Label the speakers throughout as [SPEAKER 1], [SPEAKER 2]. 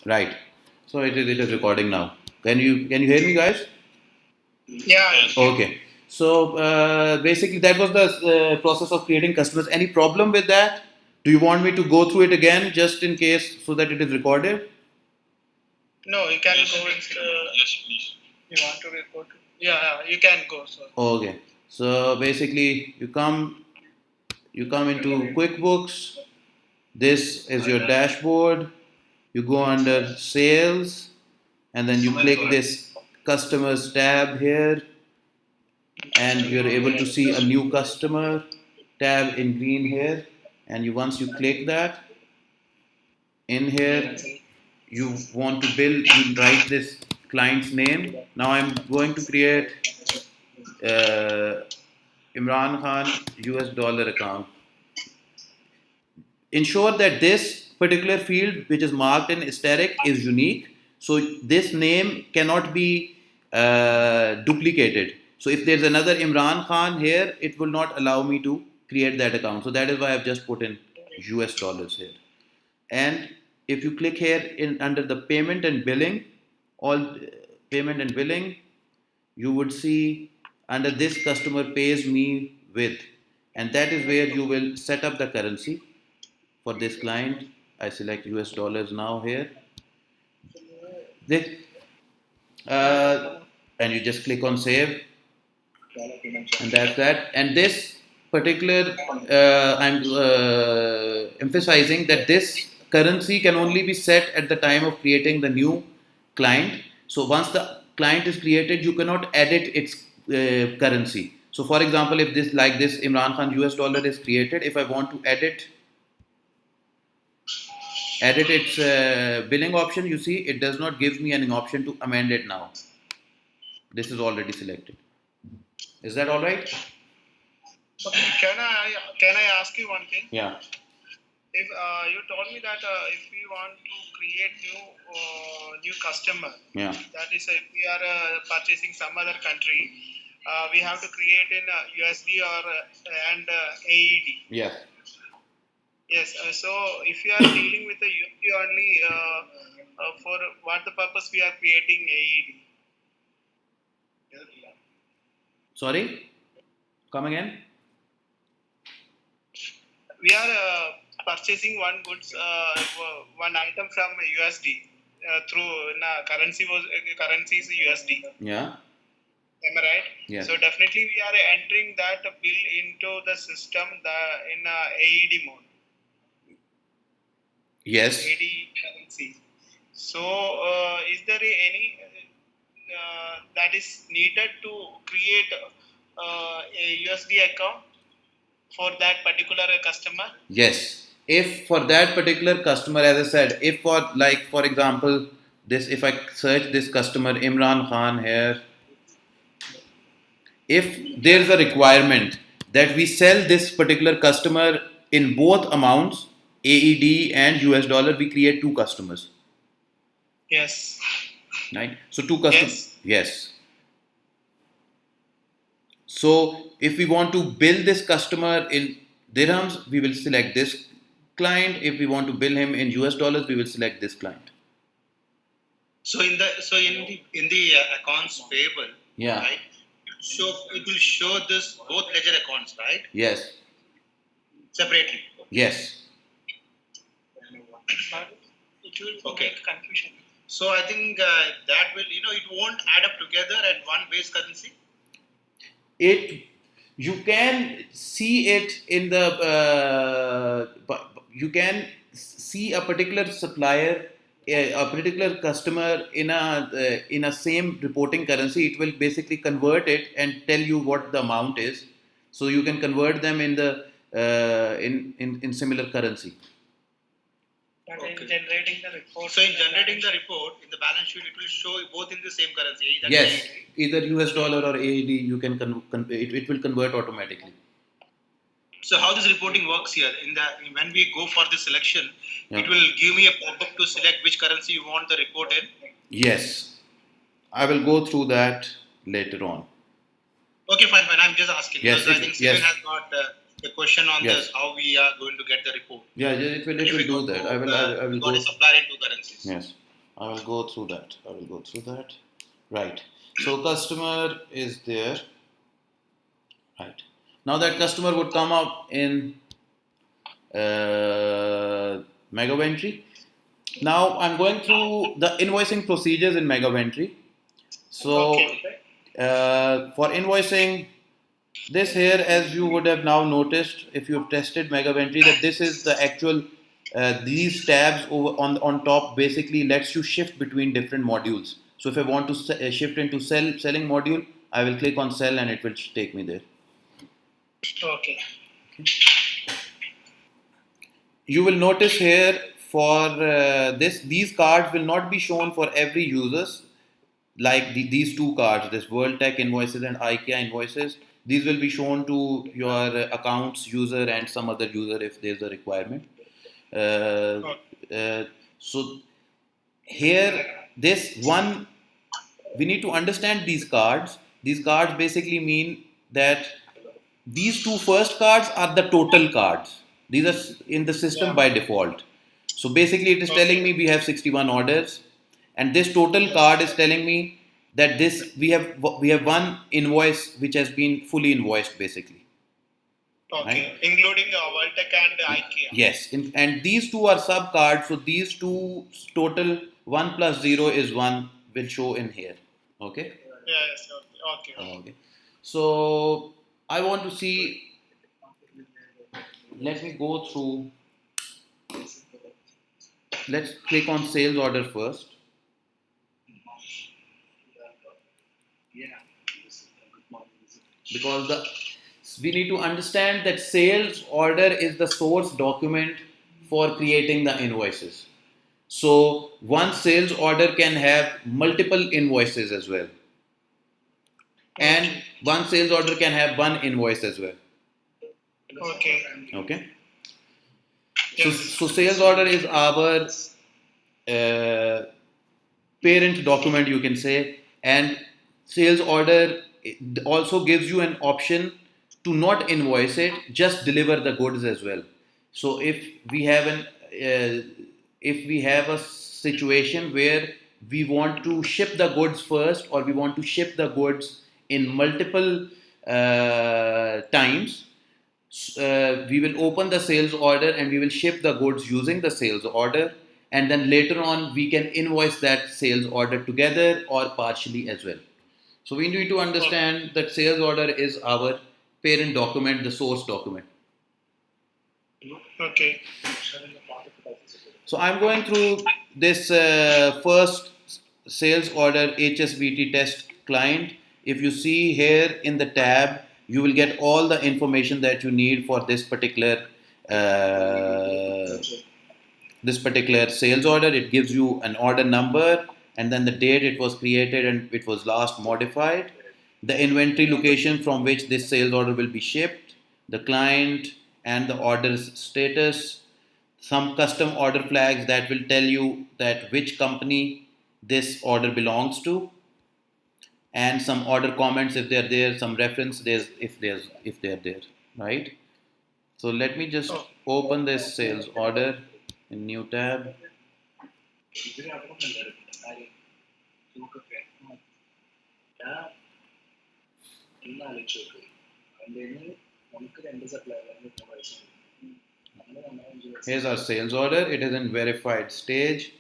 [SPEAKER 1] Right. So it is recording now. Can you hear me, guys?
[SPEAKER 2] Yeah.
[SPEAKER 1] Okay. So basically, that was the process of creating customers. Any problem with that? Do you want me to go through it again, just in case, so that it is recorded?
[SPEAKER 2] No, you can go with. Yes, please. You want to record? Yeah, you can go. So.
[SPEAKER 1] Okay. So basically, you come into QuickBooks. This is your dashboard. You go under Sales, and then you click this Customers tab here, and you're able to see a new customer tab in green here. And once you click that, in here you want to build, you write this client's name. Now I'm going to create uh, Imran Khan US dollar account. Ensure that this particular field which is marked in asterisk is unique, so this name cannot be duplicated. So if there's another Imran Khan here, it will not allow me to create that account. So that is why I've just put in US dollars here. And if you click here in under the payment and billing, all payment and billing, you would see under this customer pays me with, and that is where you will set up the currency for this client. I select US dollars now here. This, and you just click on save, and that's that. And this particular, I'm emphasizing that this currency can only be set at the time of creating the new client. So once the client is created, you cannot edit its currency. So for example, if this Imran Khan US dollar is created, if I want to edit its billing option, you see it does not give me any option to amend it now. This is already selected. Is that all right?
[SPEAKER 2] Okay. Can I ask you one thing?
[SPEAKER 1] Yeah.
[SPEAKER 2] If you told me that if we want to create new customer,
[SPEAKER 1] Yeah.
[SPEAKER 2] that is if we are purchasing some other country, we have to create in USD or and AED.
[SPEAKER 1] Yeah.
[SPEAKER 2] Yes. So if you are dealing with the USD only, for what the purpose we are creating AED?
[SPEAKER 1] Sorry? Come again?
[SPEAKER 2] We are purchasing one goods, one item from USD through currency is USD.
[SPEAKER 1] Yeah.
[SPEAKER 2] Am I right?
[SPEAKER 1] Yes.
[SPEAKER 2] So definitely we are entering that bill into the system in AED mode.
[SPEAKER 1] Yes.
[SPEAKER 2] AED currency. So is there any that is needed to create a USD account for that particular customer?
[SPEAKER 1] Yes. If for that particular customer, as I said, if for example, this if I search this customer Imran Khan here, if there is a requirement that we sell this particular customer in both amounts, AED and US dollar, we create two customers.
[SPEAKER 2] Yes.
[SPEAKER 1] Right? So two customers. Yes. So if we want to bill this customer in dirhams, we will select this client. If we want to bill him in US dollars, we will select this client.
[SPEAKER 2] So in the accounts payable,
[SPEAKER 1] Yeah.
[SPEAKER 2] right? So it will show this both ledger accounts, right?
[SPEAKER 1] Yes.
[SPEAKER 2] Separately.
[SPEAKER 1] Yes.
[SPEAKER 2] It will make confusion. So I think that will, it won't add up together at one base currency.
[SPEAKER 1] You can see it in the you can see a particular supplier, a particular customer in a same reporting currency. It will basically convert it and tell you what the amount is, so you can convert them in the in similar currency.
[SPEAKER 2] Okay. In generating the report. So in generating the report, in the balance sheet, it will show both in the same currency.
[SPEAKER 1] Yes, either US dollar or AED. You can it will convert automatically.
[SPEAKER 2] So how this reporting works here? When we go for the selection, it will give me a pop-up to select which currency you want the report in.
[SPEAKER 1] Yes, I will go through that later on.
[SPEAKER 2] Okay, fine. I'm just asking.
[SPEAKER 1] Yes,
[SPEAKER 2] because I think Steven has got a question on this, how we are going to get the report.
[SPEAKER 1] Yeah, it will do that. I will
[SPEAKER 2] go to supplier in two currencies.
[SPEAKER 1] Yes. I will go through that. Right. So customer is there. Right. Now that customer would come up in Megaventure. Now I'm going through the invoicing procedures in Megaventure. So
[SPEAKER 2] Okay.
[SPEAKER 1] for invoicing, this here, as you would have now noticed if you have tested Megaventure, that this is the actual these tabs over on top basically lets you shift between different modules. So if I want to shift into selling module, I will click on sell and it will take me there.
[SPEAKER 2] Okay.
[SPEAKER 1] You will notice here for these cards will not be shown for every users like these two cards, this World Tech invoices and IKEA invoices. These will be shown to your accounts user and some other user if there's a requirement. Uh, so here, this one, we need to understand these cards. These cards basically mean that these two first cards are the total cards. These are in the system by default. So basically, it is telling me we have 61 orders, and this total card is telling me that this we have one invoice which has been fully invoiced basically.
[SPEAKER 2] Okay.
[SPEAKER 1] Right?
[SPEAKER 2] Including Worldtech and IKEA.
[SPEAKER 1] Yes, and these two are sub cards. So these two total 1 plus 0 is 1 will show in here. Okay.
[SPEAKER 2] Yes. Okay.
[SPEAKER 1] Okay. So I want to see. Let me go through. Let's click on sales order first. Because we need to understand that sales order is the source document for creating the invoices. So one sales order can have multiple invoices as well. And one sales order can have one invoice as well.
[SPEAKER 2] Okay.
[SPEAKER 1] Okay.
[SPEAKER 2] Yes.
[SPEAKER 1] So sales order is our parent document, you can say, and sales order also gives you an option to not invoice it, just deliver the goods as well. So if we have a situation where we want to ship the goods first, or we want to ship the goods in multiple times, we will open the sales order and we will ship the goods using the sales order, and then later on we can invoice that sales order together or partially as well. So we need to understand that sales order is our parent document, the source document.
[SPEAKER 2] Okay.
[SPEAKER 1] So I'm going through this first sales order HSBT test client. If you see here in the tab, you will get all the information that you need for this particular sales order. It gives you an order number and then the date it was created and it was last modified, the inventory location from which this sales order will be shipped, the client and the order's status, some custom order flags that will tell you that which company this order belongs to, and some order comments if they're there, some reference there's if they're there, right? So let me just open this sales order in new tab. Here's our sales order. It is in verified stage.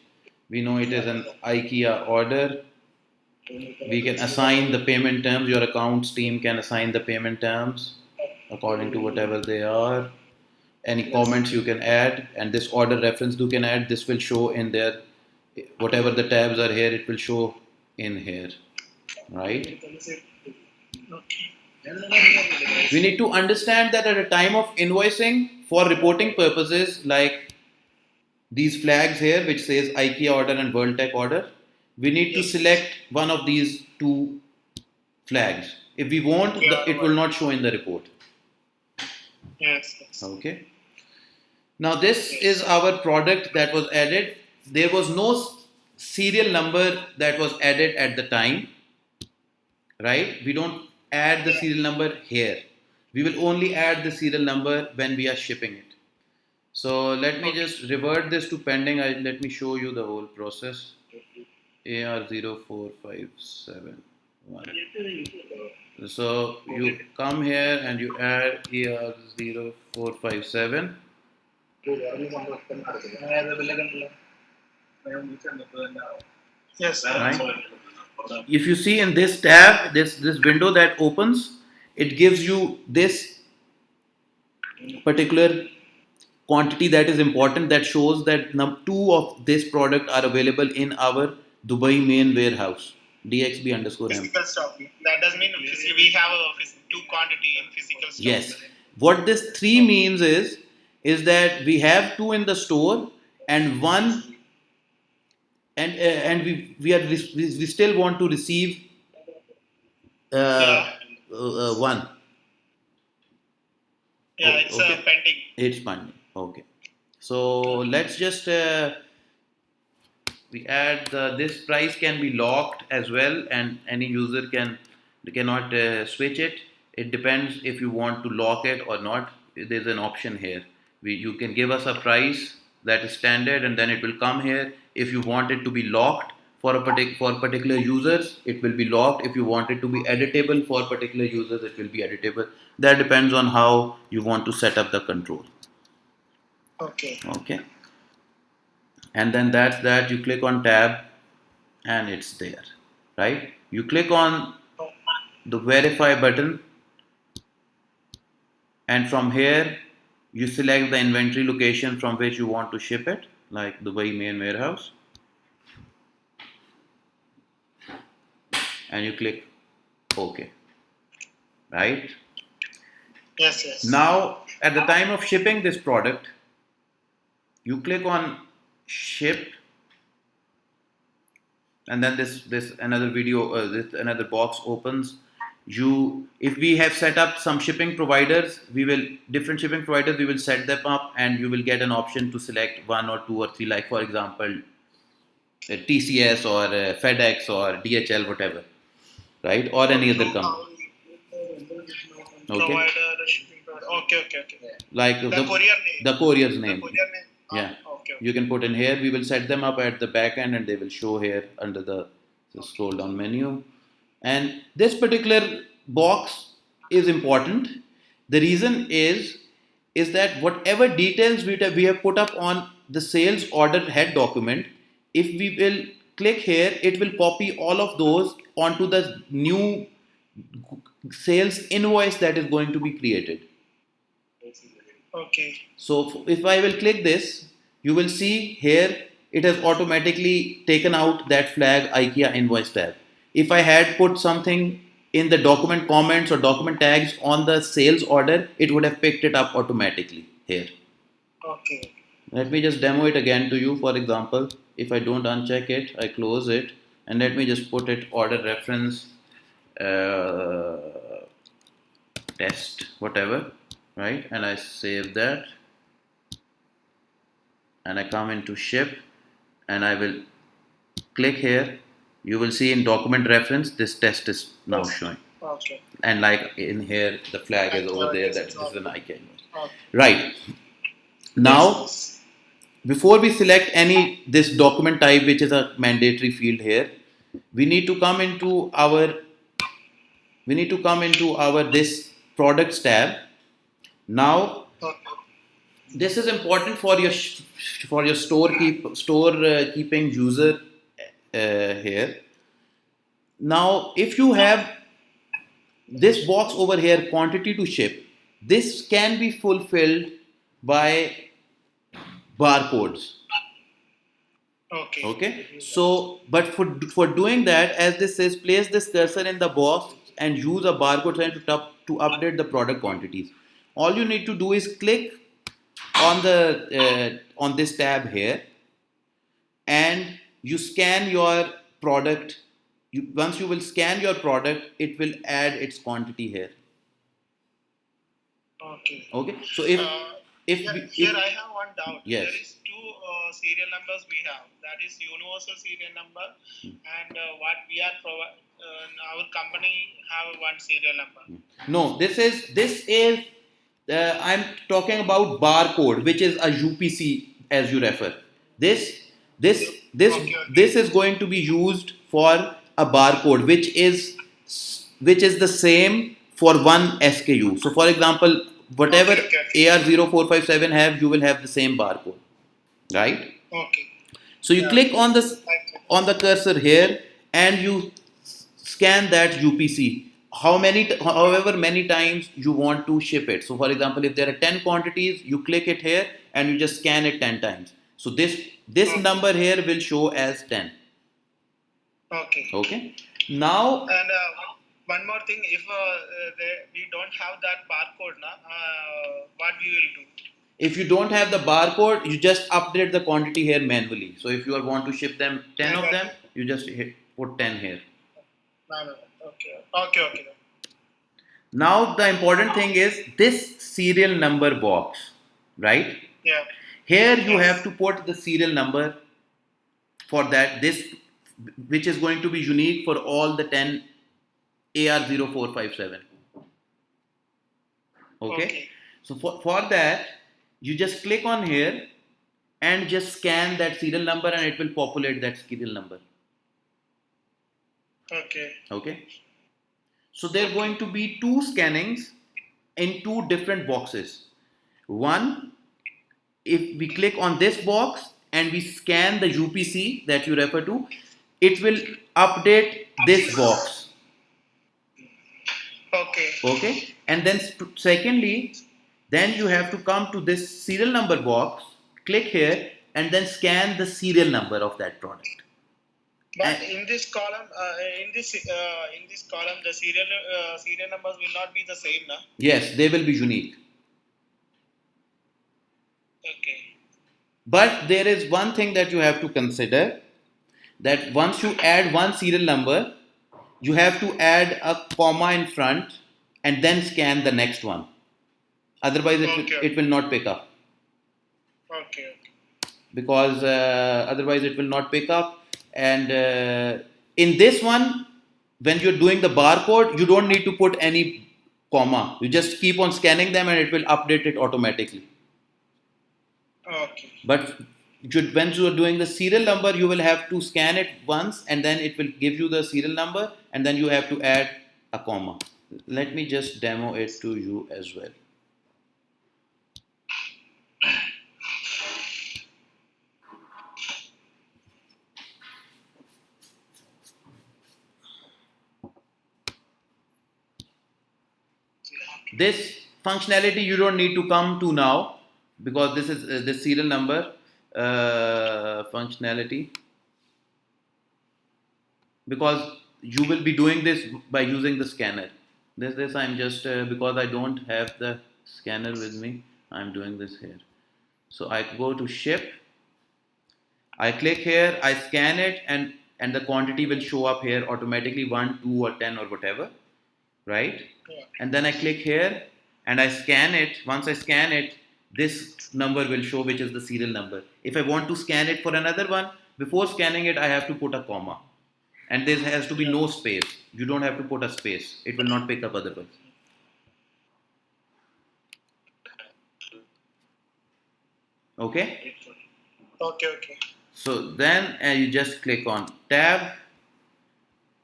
[SPEAKER 1] We know it is an IKEA order. We can assign the payment terms. Your accounts team can assign the payment terms according to whatever they are. Any comments you can add, and this order reference you can add. This will show in there. Whatever the tabs are here, it will show in here, right? We need to understand that at a time of invoicing, for reporting purposes, like these flags here, which says IKEA order and World Tech order, we need to select one of these two flags. If we won't, it will not show in the report.
[SPEAKER 2] Yes.
[SPEAKER 1] Okay. Now this is our product that was added. There was no serial number that was added at the time, right? We don't add the serial number here. We will only add the serial number when we are shipping it. So let me just revert this to pending. Let me show you the whole process. AR0457. So you come here and you add AR0457.
[SPEAKER 2] Yes.
[SPEAKER 1] Right? If you see in this tab, this window that opens, it gives you this particular quantity that is important, that shows that two of this product are available in our Dubai main warehouse, DXB underscore M.
[SPEAKER 2] Physical stock. That does mean we have two quantity in physical stock.
[SPEAKER 1] Yes. What this 3 means is that we have 2 in the store and one, and we still want to receive
[SPEAKER 2] Yeah.
[SPEAKER 1] one.
[SPEAKER 2] Yeah, it's
[SPEAKER 1] Okay.
[SPEAKER 2] pending.
[SPEAKER 1] It's pending. Okay. So let's just we add this price can be locked as well, and any user cannot switch it. It depends if you want to lock it or not. There's an option here. You can give us a price that is standard, and then it will come here. If you want it to be locked for for particular users, it will be locked. If you want it to be editable for particular users, it will be editable. That depends on how you want to set up the control.
[SPEAKER 2] Okay.
[SPEAKER 1] Okay. And then that's that. You click on tab and it's there, right? You click on the verify button, and from here you select the inventory location from which you want to ship it, like Dubai main warehouse, and you click OK, right?
[SPEAKER 2] Yes.
[SPEAKER 1] Now at the time of shipping this product, you click on ship, and then this another video, this another box opens. If we have set up some shipping providers, we will set them up, and you will get an option to select 1 or 2 or 3, like for example TCS or FedEx or DHL, whatever, right? Or any other company. Okay.
[SPEAKER 2] Okay.
[SPEAKER 1] Like the
[SPEAKER 2] courier name.
[SPEAKER 1] The courier's name.
[SPEAKER 2] The courier name.
[SPEAKER 1] Yeah.
[SPEAKER 2] Okay.
[SPEAKER 1] You can put in here. We will set them up at the back end, and they will show here under the scroll down menu. And this particular box is important. The reason is that whatever details we have put up on the sales order head document, if we will click here, it will copy all of those onto the new sales invoice that is going to be created.
[SPEAKER 2] Okay.
[SPEAKER 1] So if I will click this, you will see here it has automatically taken out that flag IKEA invoice tab. If I had put something in the document comments or document tags on the sales order, it would have picked it up automatically here.
[SPEAKER 2] Okay.
[SPEAKER 1] Let me just demo it again to you. For example, if I don't uncheck it, I close it, and let me just put it order reference test, whatever, right? And I save that, and I come into ship, and I will click here. You will see in document reference this test is now showing.
[SPEAKER 2] Okay.
[SPEAKER 1] And like in here, the flag is over there that this is an IKEA.
[SPEAKER 2] Okay.
[SPEAKER 1] Right. Now, before we select this document type, which is a mandatory field here, we need to come into our this products tab. Now, this is important for your store keeping user here. Now, if you have this box over here, quantity to ship, this can be fulfilled by barcodes. Okay. So, but for doing that, as this says, place this cursor in the box and use a barcode sign to update the product quantities. All you need to do is click on on this tab here, and you scan your product. Once you will scan your product, it will add its quantity here.
[SPEAKER 2] Okay.
[SPEAKER 1] So if
[SPEAKER 2] here I have one doubt.
[SPEAKER 1] Yes.
[SPEAKER 2] There is two serial numbers we have. That is universal serial number, and what we are our company have one serial number.
[SPEAKER 1] No, this is I'm talking about barcode, which is a UPC as you refer. This This this
[SPEAKER 2] Okay, okay.
[SPEAKER 1] this is going to be used for a barcode, which is the same for one SKU. So, for example, whatever
[SPEAKER 2] Okay, okay, okay.
[SPEAKER 1] AR0457 have, you will have the same barcode, right?
[SPEAKER 2] Okay.
[SPEAKER 1] So you
[SPEAKER 2] Yeah.
[SPEAKER 1] click on this
[SPEAKER 2] Thank you.
[SPEAKER 1] on the cursor here, and you scan that UPC. However many times you want to ship it. So, for example, if there are 10 quantities, you click it here and you just scan it 10 times. So this
[SPEAKER 2] Okay.
[SPEAKER 1] number here will show as 10.
[SPEAKER 2] Okay.
[SPEAKER 1] Okay. Now,
[SPEAKER 2] And one more thing, if we don't have that barcode, what we will do?
[SPEAKER 1] if you don't have the barcode, you just update the quantity here manually. So if you want to ship them 10 of them, you just put 10 here.
[SPEAKER 2] No. Okay. Okay, okay.
[SPEAKER 1] Now the important thing is this serial number box, right?
[SPEAKER 2] Yeah.
[SPEAKER 1] Here you
[SPEAKER 2] Yes.
[SPEAKER 1] have to put the serial number for that, this which is going to be unique for all the 10 AR0457. Okay?
[SPEAKER 2] Okay.
[SPEAKER 1] So for that, you just click on here and just scan that serial number, and it will populate that serial number.
[SPEAKER 2] Okay.
[SPEAKER 1] Okay? So there are going to be two scannings in two different boxes. One, if we click on this box and we scan the UPC that you refer to, it will update this box.
[SPEAKER 2] Okay.
[SPEAKER 1] Okay, and then secondly, then you have to come to this serial number box, click here, and then scan the serial number of that product.
[SPEAKER 2] But
[SPEAKER 1] And
[SPEAKER 2] in this column, the serial numbers will not be the same, na?
[SPEAKER 1] yes, they will be unique.
[SPEAKER 2] Okay.
[SPEAKER 1] But there is one thing that you have to consider, that once you add one serial number, you have to add a comma in front and then scan the next one. Otherwise, it will not pick up.
[SPEAKER 2] Okay.
[SPEAKER 1] Because otherwise it will not pick up. And in this one, when you're doing the barcode, you don't need to put any comma. You just keep on scanning them and it will update it automatically.
[SPEAKER 2] Okay.
[SPEAKER 1] But when you are doing the serial number, you will have to scan it once and then it will give you the serial number, and then you have to add a comma. Let me just demo it to you as well. This functionality you don't need to come to now, because this is the serial number functionality, because you will be doing this by using the scanner. This I'm just because I don't have the scanner with me, I'm doing this here. So I go to ship, I click here, I scan it, and the quantity will show up here automatically, 1, 2 or 10 or whatever, right?
[SPEAKER 2] Yeah.
[SPEAKER 1] And then I click here and I scan it. Once I scan it, this number will show, which is the serial number. If I want to scan it for another one, before scanning it, I have to put a comma. And there has to be no space. You don't have to put a space. It will not pick up otherwise. Okay?
[SPEAKER 2] Okay.
[SPEAKER 1] So then you just click on tab.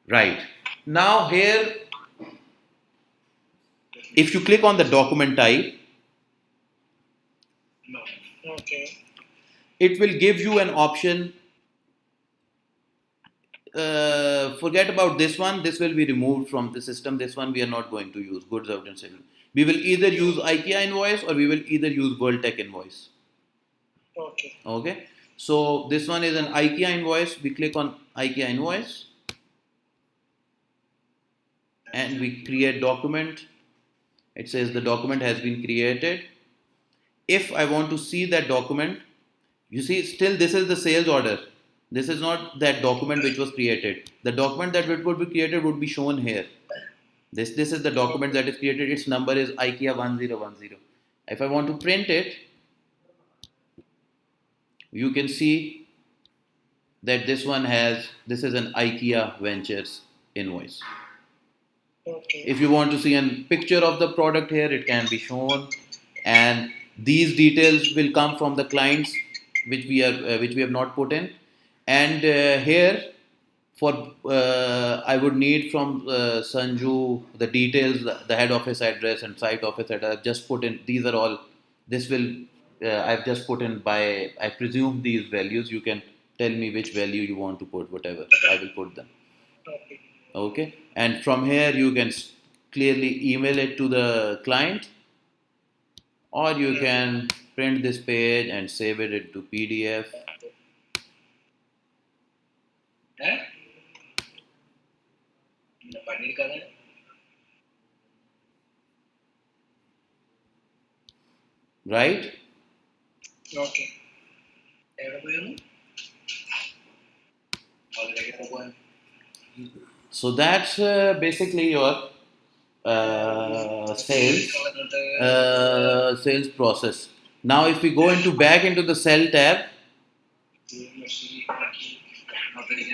[SPEAKER 1] Right. Now here, if you click on the document type,
[SPEAKER 2] Okay.
[SPEAKER 1] it will give you an option. Forget about this one. This will be removed from the system. This one we are not going to use. Goods out and sale. We will either use IKEA invoice or we will either use World Tech invoice.
[SPEAKER 2] Okay.
[SPEAKER 1] Okay. So this one is an IKEA invoice. We click on IKEA invoice and we create document. It says the document has been created. If I want to see that document, you see, still this is the sales order. This is not that document which was created. The document that would be created would be shown here. This is the document that is created. Its number is IKEA 1010. If I want to print it, you can see that this is an IKEA Ventures invoice.
[SPEAKER 2] Okay.
[SPEAKER 1] If you want to see a picture of the product here, it can be shown, and these details will come from the clients which we have not put in. And here, for I would need from Sanju the details, the head office address and site office address. I've just put in. These are all. This will. I've just put in by. I presume these values. You can tell me which value you want to put. Whatever. I will put them.
[SPEAKER 2] Okay.
[SPEAKER 1] Okay. And from here you can clearly email it to the client, or you can print this page and save it into PDF. Right?
[SPEAKER 2] Okay.
[SPEAKER 1] So that's basically your sales process. Now, if we go into back into the sell tab,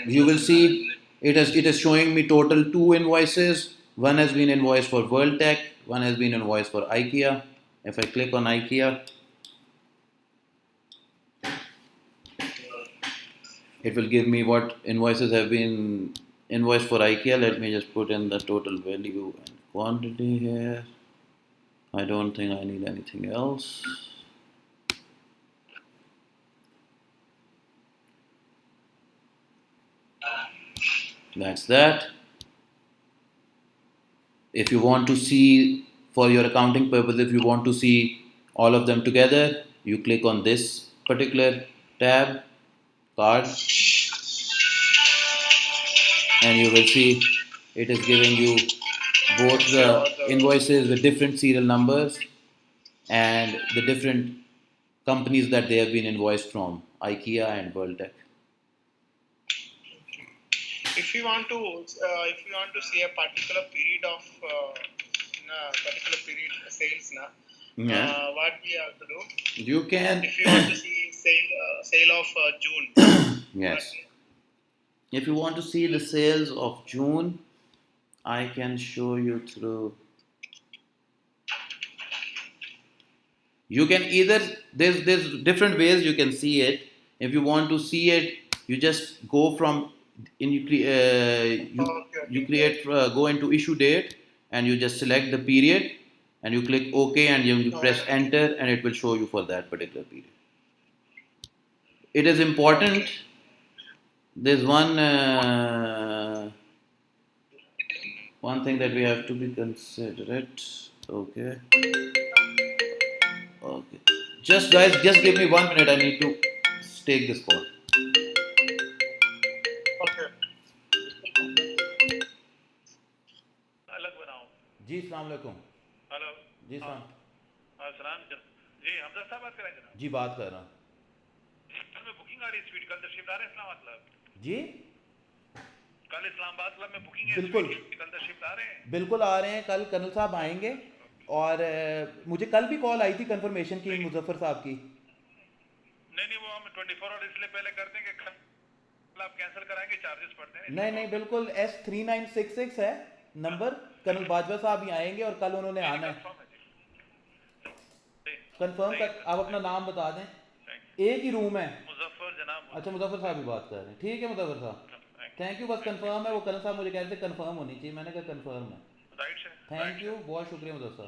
[SPEAKER 1] you will see it is showing me total 2 invoices. One has been invoiced for World Tech, one has been invoiced for IKEA. If I click on IKEA, it will give me what invoices have been invoiced for IKEA. Let me just put in the total value and quantity here. I don't think I need anything else. That's that. If you want to see, for your accounting purpose, if you want to see all of them together, you click on this particular tab, card, and you will see it is giving you both the invoices with different serial numbers and the different companies that they have been invoiced from, IKEA and World Tech.
[SPEAKER 2] If you want to see a particular period of sales, what we have to do?
[SPEAKER 1] You can.
[SPEAKER 2] If you want to see sale of June.
[SPEAKER 1] Yes. If you want to see the sales of June, I can show you through. You can either there's different ways you can see it. If you want to see it, you just go from you create go into issue date and you just select the period and you click OK and you press enter and it will show you for that particular period. It is important. There's one thing that we have to be considerate. Okay. Okay. Just guys, just give me 1 minute. I need to take this call.
[SPEAKER 2] Okay.
[SPEAKER 1] जी अस्सलाम वालेकुम.
[SPEAKER 3] Hello
[SPEAKER 1] जी सलाम.
[SPEAKER 3] सलाम जी हमजा साहब बात कर रहे हैं जनाब.
[SPEAKER 1] जी बात कर रहा हूँ.
[SPEAKER 3] में बुकिंग आ रही है स्पीड कल तशरीफ ला रहे हैं इस्लामाबाद क्लब.
[SPEAKER 1] जी
[SPEAKER 3] कल इस्लामाबाद क्लब में बुकिंग है.
[SPEAKER 1] बिल्कुल.
[SPEAKER 3] कल तशरीफ ला रहे हैं.
[SPEAKER 1] बिल्कुल आ रहे हैं. कल कर्नल साहब आएंगे और मुझे कल भी कॉल आई थी कंफर्मेशन की मुजफ्फर साहब की.
[SPEAKER 3] नहीं वो हम 24 आवर इसलिए पहले करते हैं कि कल आप कैंसिल कराएंगे चार्जेस पड़ते हैं.
[SPEAKER 1] नहीं बिल्कुल S3966 है नंबर. कर्नल बाजवा साहब ही आएंगे और कल उन्होंने आना है. कंफर्म कर. आप अपना नाम बता दें. एक ही रूम है.
[SPEAKER 3] मुजफ्फर जनाब.
[SPEAKER 1] अच्छा मुजफ्फर साहब भी बात कर रहे हैं. ठीक है मुजफ्फर साहब. Thank you. बस कंफर्म है. वो कर्नल साहब मुझे कह रहे थे कंफर्म होनी चाहिए. मैंने कहा कंफर्म है. Thank you. बहुत शुक्रिया मुजफ्फर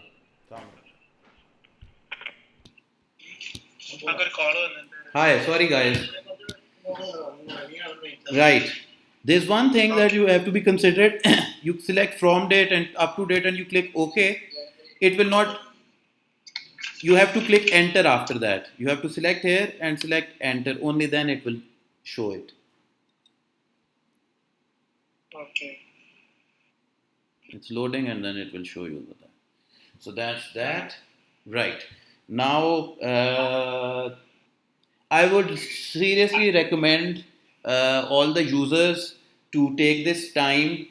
[SPEAKER 1] साहब. Hi, sorry guys. Right. There's one thing that you have to be considered. You select from date and up to date and you click OK. It will not. You have to click enter after that. You have to select here and select enter. Only then it will show it.
[SPEAKER 2] Okay.
[SPEAKER 1] It's loading and then it will show you that. So that's that. Right. Now, I would seriously recommend all the users to take this time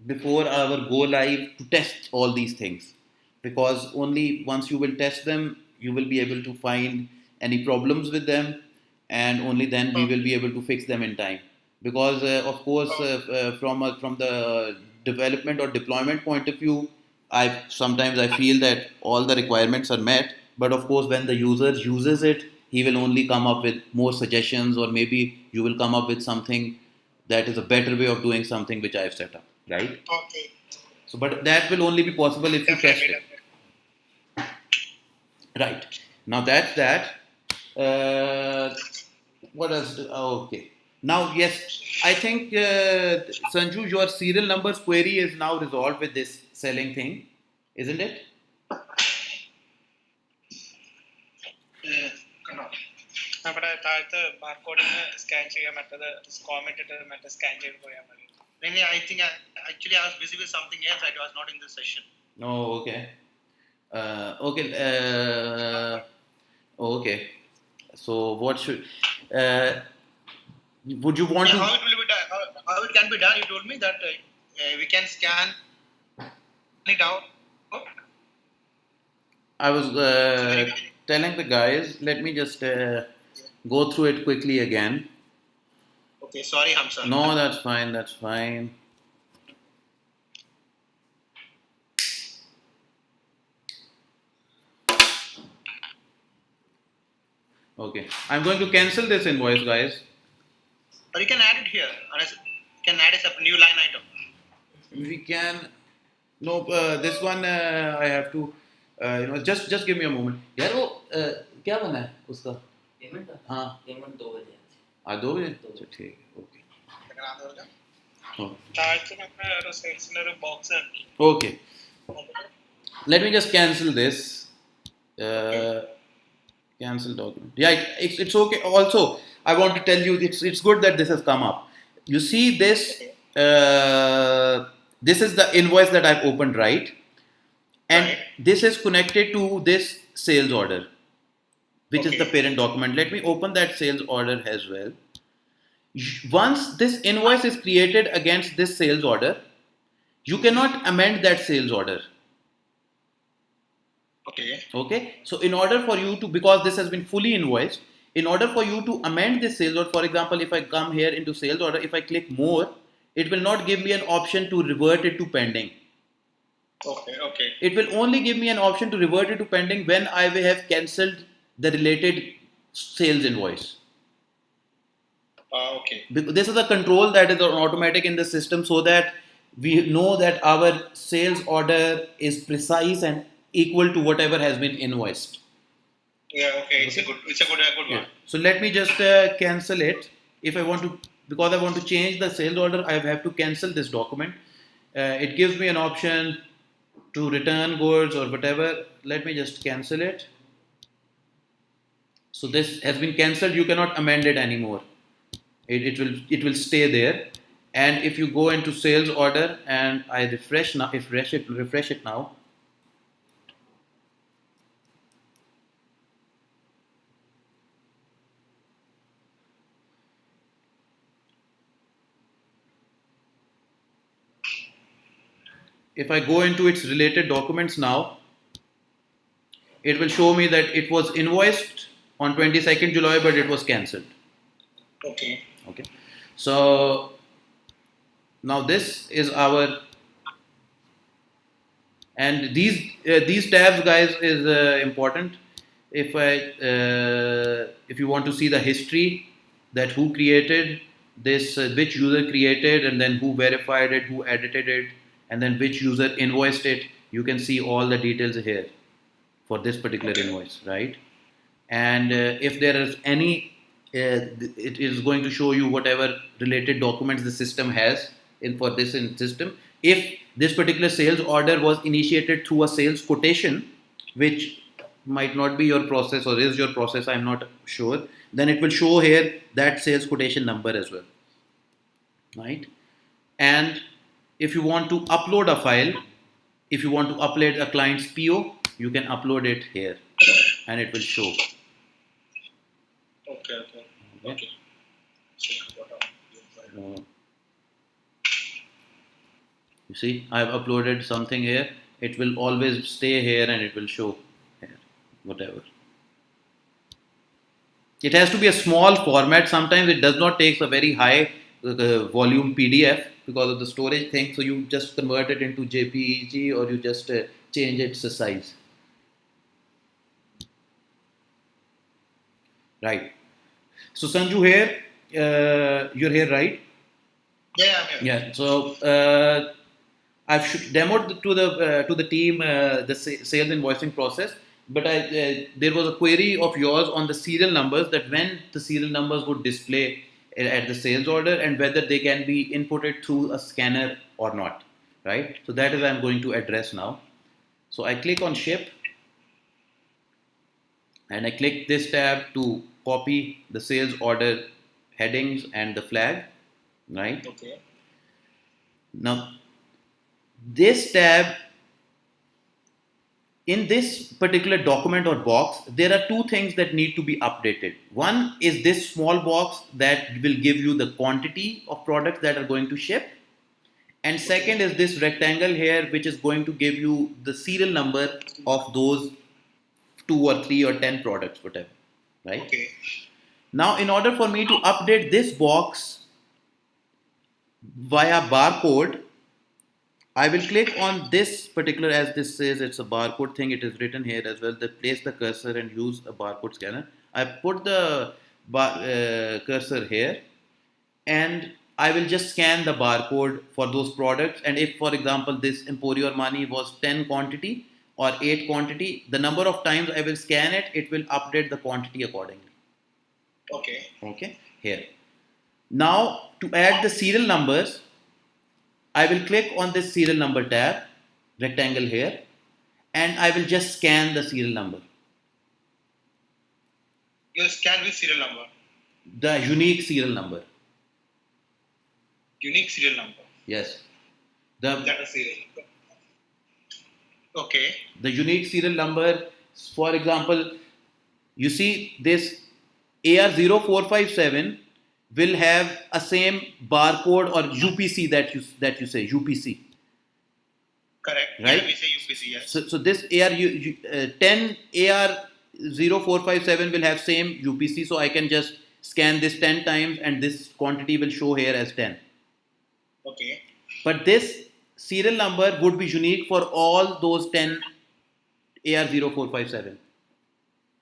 [SPEAKER 1] before our go live to test all these things, because only once you will test them, you will be able to find any problems with them, and only then we will be able to fix them in time. Because of course, from the development or deployment point of view, sometimes I feel that all the requirements are met, but of course when the user uses it, he will only come up with more suggestions, or maybe you will come up with something that is a better way of doing something which I have set up, right?
[SPEAKER 2] Okay.
[SPEAKER 1] So, but that will only be possible if you test
[SPEAKER 2] Definitely.
[SPEAKER 1] it. Right. Now that's that. What else? Okay. Now, yes, I think Sanju, your serial numbers query is now resolved with this selling thing, isn't it?
[SPEAKER 2] നമ്മുടെ താഴത്തെ ബാർകോഡിന് scan ചെയ്യാൻ മറ്റത് comment ഇട്ട് മറ്റേ scan ചെയ്ത് പോയാൽ മതി. I think actually I was busy with something else. I was not in the session.
[SPEAKER 1] Oh, okay. Okay. Okay. So, what should? Would you want to?
[SPEAKER 2] How it will be done? How it can be done? You told me that we can scan it out.
[SPEAKER 1] I was telling the guys. Let me just go through it quickly again.
[SPEAKER 2] Okay, sorry, Hamza.
[SPEAKER 1] No, that's fine. That's fine. Okay, I'm going to cancel this invoice, guys.
[SPEAKER 2] Or you can add it here. Unless you can add a new line item.
[SPEAKER 1] We can. No, this one I have to. Just give me a moment. यार वो क्या बना है उसका?
[SPEAKER 4] Payment
[SPEAKER 1] हाँ.
[SPEAKER 4] Payment 2 बजे
[SPEAKER 1] आज 2 बजे? अच्छा ठीक है. Okay. Okay. Let me just cancel this. Cancel document. Yeah, it's okay. Also, I want to tell you it's good that this has come up. You see this. This is the invoice that I've opened, right? And this is connected to this sales order, which is the parent document. Let me open that sales order as well. Once this invoice is created against this sales order, you cannot amend that sales order. Okay. So in order for you to, because this has been fully invoiced, in order for you to amend this sales order, for example, if I come here into sales order, if I click more, it will not give me an option to revert it to pending.
[SPEAKER 2] Okay.
[SPEAKER 1] It will only give me an option to revert it to pending when I will have cancelled the related sales invoice.
[SPEAKER 2] Okay.
[SPEAKER 1] This is a control that is automatic in the system, so that we know that our sales order is precise and equal to whatever has been invoiced.
[SPEAKER 2] Yeah. Okay. It's a good one.
[SPEAKER 1] So let me just cancel it. If I want to, because I want to change the sales order, I have to cancel this document. It gives me an option to return goods or whatever. Let me just cancel it. So this has been cancelled. You cannot amend it anymore. It will stay there. And if you go into sales order and I refresh it now. If I go into its related documents now, it will show me that it was invoiced on 22nd July, but it was cancelled.
[SPEAKER 2] Okay.
[SPEAKER 1] So now this is our, and these tabs, guys, is important. If you want to see the history, that who created this, which user created, and then who verified it, who edited it, and then which user invoiced it, you can see all the details here for this particular invoice, right? And if there is any, it is going to show you whatever related documents the system has for this system. If this particular sales order was initiated through a sales quotation, which might not be your process or is your process, I'm not sure, then it will show here that sales quotation number as well, right? And if you want to upload a file, if you want to upload a client's PO, you can upload it here and it will show.
[SPEAKER 2] Okay.
[SPEAKER 1] You see, I have uploaded something here. It will always stay here and it will show here, whatever. It has to be a small format. Sometimes it does not take a very high volume PDF because of the storage thing. So you just convert it into JPEG or you just change its size. Right. So Sanju here, you're here, right?
[SPEAKER 2] Yeah, I'm here.
[SPEAKER 1] Yeah. So I've demoed to the team the sales invoicing process, but there was a query of yours on the serial numbers, that when the serial numbers would display at the sales order and whether they can be inputted through a scanner or not, right? So that is I'm going to address now. So I click on ship and I click this tab to copy the sales order headings and the flag, right?
[SPEAKER 2] Okay.
[SPEAKER 1] Now this tab, in this particular document or box, there are two things that need to be updated. One is this small box that will give you the quantity of products that are going to ship. And second is this rectangle here, which is going to give you the serial number of those 2 or 3 or 10 products, whatever. Right?
[SPEAKER 2] Okay.
[SPEAKER 1] Now, in order for me to update this box via barcode, I will click on this particular, as this says it's a barcode thing, it is written here as well, that place the cursor and use a barcode scanner. I put the cursor here and I will just scan the barcode for those products. And if, for example, this Emporio Armani was 10 quantity or 8 quantity, the number of times I will scan it, it will update the quantity accordingly.
[SPEAKER 2] Okay.
[SPEAKER 1] Okay, here. Now, to add the serial numbers, I will click on this serial number tab, rectangle here, and I will just scan the serial number.
[SPEAKER 2] You scan with serial number.
[SPEAKER 1] The unique serial number.
[SPEAKER 2] Unique serial number.
[SPEAKER 1] Yes.
[SPEAKER 2] That is serial. Okay.
[SPEAKER 1] The unique serial number, for example, you see this AR0457 will have a same barcode or UPC that you say, UPC.
[SPEAKER 2] Correct.
[SPEAKER 1] Right?
[SPEAKER 2] Yeah, we say UPC, yes.
[SPEAKER 1] So this 10 AR0457 will have same UPC, so I can just scan this 10 times and this quantity will show here as 10.
[SPEAKER 2] Okay.
[SPEAKER 1] But this serial number would be unique for all those 10 AR0457.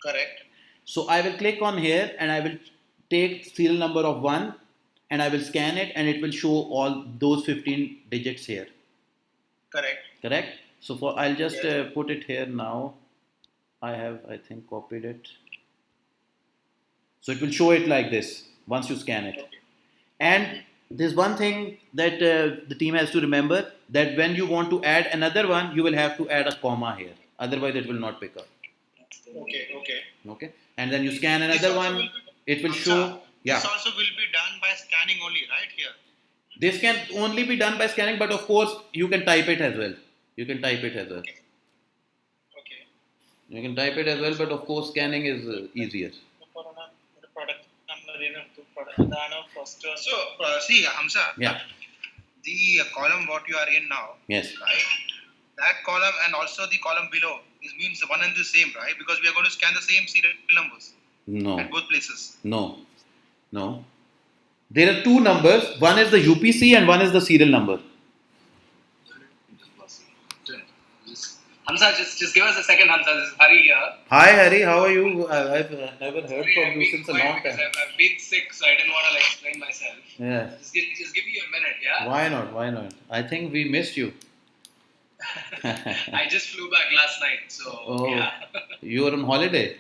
[SPEAKER 2] Correct.
[SPEAKER 1] So I will click on here and I will take serial number of 1 and I will scan it and it will show all those 15 digits here. Correct? So I'll just put it here now. I think, copied it. So it will show it like this once you scan it.
[SPEAKER 2] Okay.
[SPEAKER 1] And there's one thing that the team has to remember, that when you want to add another one, you will have to add a comma here. Otherwise, it will not pick up. Okay. And then you scan another one, it will show. Yeah.
[SPEAKER 2] This also will be done by scanning only, right here?
[SPEAKER 1] This can only be done by scanning, but of course, you can type it as well.
[SPEAKER 2] Okay.
[SPEAKER 1] You can type it as well, but of course, scanning is easier.
[SPEAKER 2] So, see, Hamza.
[SPEAKER 1] Yeah.
[SPEAKER 2] The column what you are in now.
[SPEAKER 1] Yes.
[SPEAKER 2] Right. That column and also the column below means one and the same, right? Because we are going to scan the same serial numbers.
[SPEAKER 1] No.
[SPEAKER 2] At both places.
[SPEAKER 1] No. There are two numbers. One is the UPC and one is the serial number.
[SPEAKER 4] Hamza, just give us a second, Hamza. This is Hari here.
[SPEAKER 1] Hi Hari, how are you? I've never heard from you since a long time.
[SPEAKER 4] I've been sick, so I didn't want to explain myself.
[SPEAKER 1] Yeah.
[SPEAKER 4] Just give me a minute, yeah?
[SPEAKER 1] Why not? I think we missed you.
[SPEAKER 4] I just flew back last night, so yeah.
[SPEAKER 1] You were on holiday?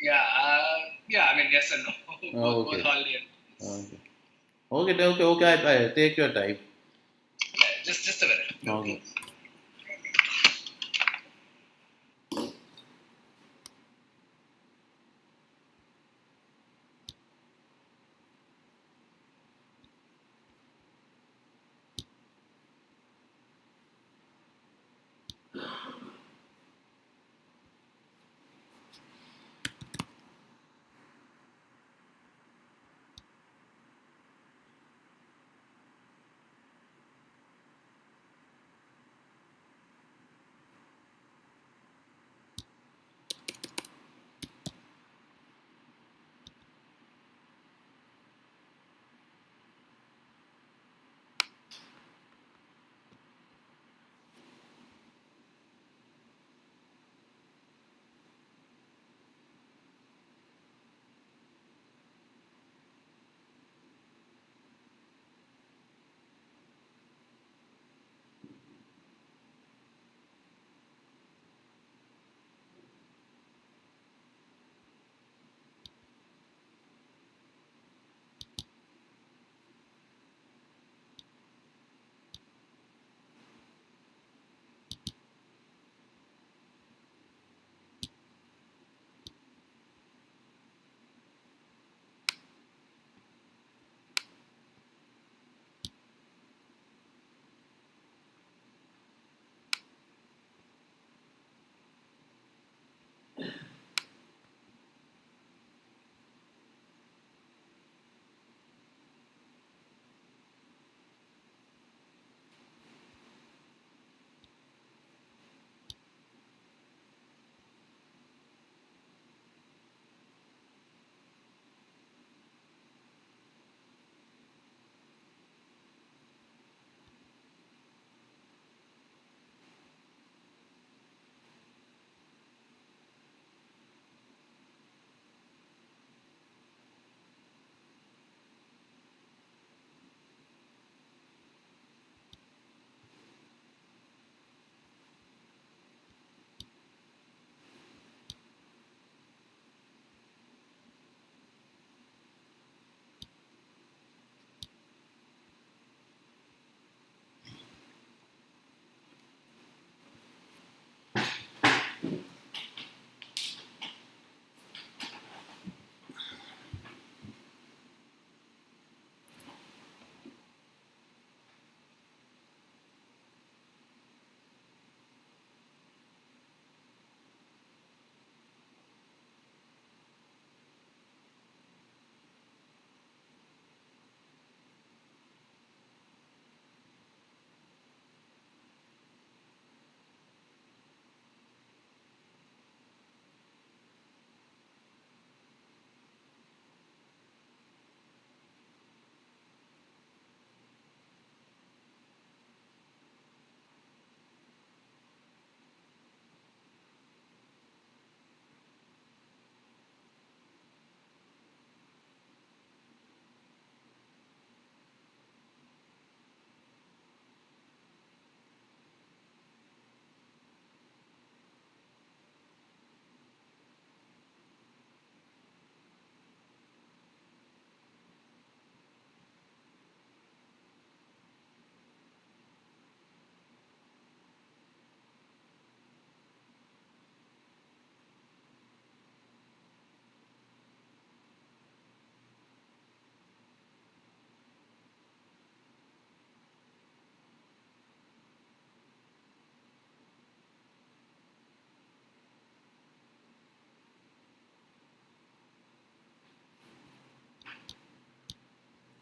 [SPEAKER 4] Yeah, I mean, yes and no.
[SPEAKER 1] Oh, okay.
[SPEAKER 4] Both holiday and
[SPEAKER 1] Okay. I take your time.
[SPEAKER 4] Yeah, just a minute.
[SPEAKER 1] Okay.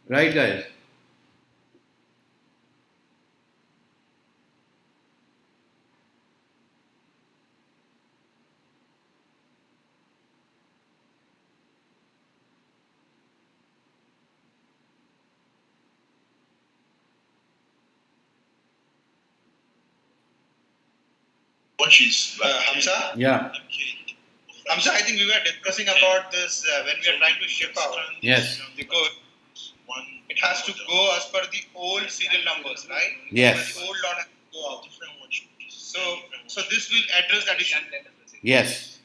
[SPEAKER 1] Right, guys?
[SPEAKER 2] Hamza?
[SPEAKER 1] Yeah.
[SPEAKER 2] Hamza, I think we were discussing about this when we are trying to ship out
[SPEAKER 1] Yes.
[SPEAKER 2] the code. It has to go as per the old serial numbers, right?
[SPEAKER 1] Yes.
[SPEAKER 2] The old order has to go out. So this will address that issue.
[SPEAKER 1] Yes.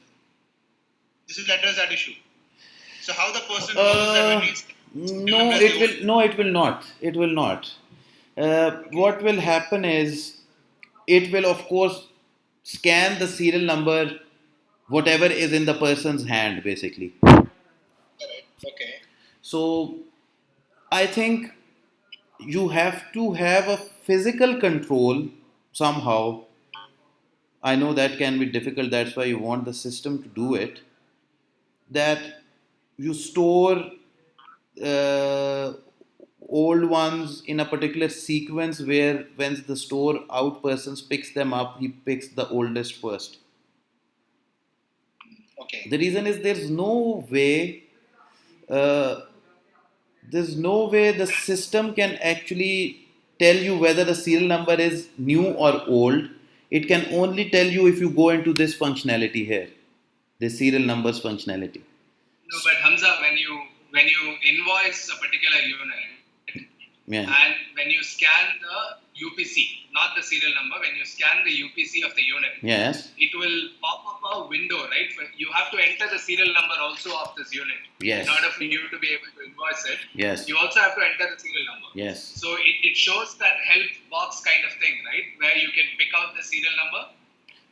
[SPEAKER 2] This will address that issue. So how the person knows that when he's
[SPEAKER 1] No, it will. No, it will not. It will not. What will happen is, it will of course scan the serial number, whatever is in the person's hand, basically.
[SPEAKER 2] okay.
[SPEAKER 1] So I think you have to have a physical control somehow. I know that can be difficult. That's why you want the system to do it. That you store uh, old ones in a particular sequence where when the store out person picks them up, he picks the oldest first.
[SPEAKER 2] Okay.
[SPEAKER 1] The reason is uh, there's no way the system can actually tell you whether the serial number is new or old. It can only tell you if you go into this functionality here, the serial numbers functionality.
[SPEAKER 4] No, but Hamza, when you invoice a particular unit,
[SPEAKER 1] Yeah.
[SPEAKER 4] and when you scan the UPC, not the serial number, when you scan the UPC of the unit,
[SPEAKER 1] Yes.
[SPEAKER 4] it will pop up a window, right? You have to enter the serial number also of this unit.
[SPEAKER 1] Yes.
[SPEAKER 4] In order for you to be able to invoice it,
[SPEAKER 1] Yes.
[SPEAKER 4] you also have to enter the serial number.
[SPEAKER 1] Yes.
[SPEAKER 4] So it shows that help box kind of thing, right? Where you can pick out the serial number.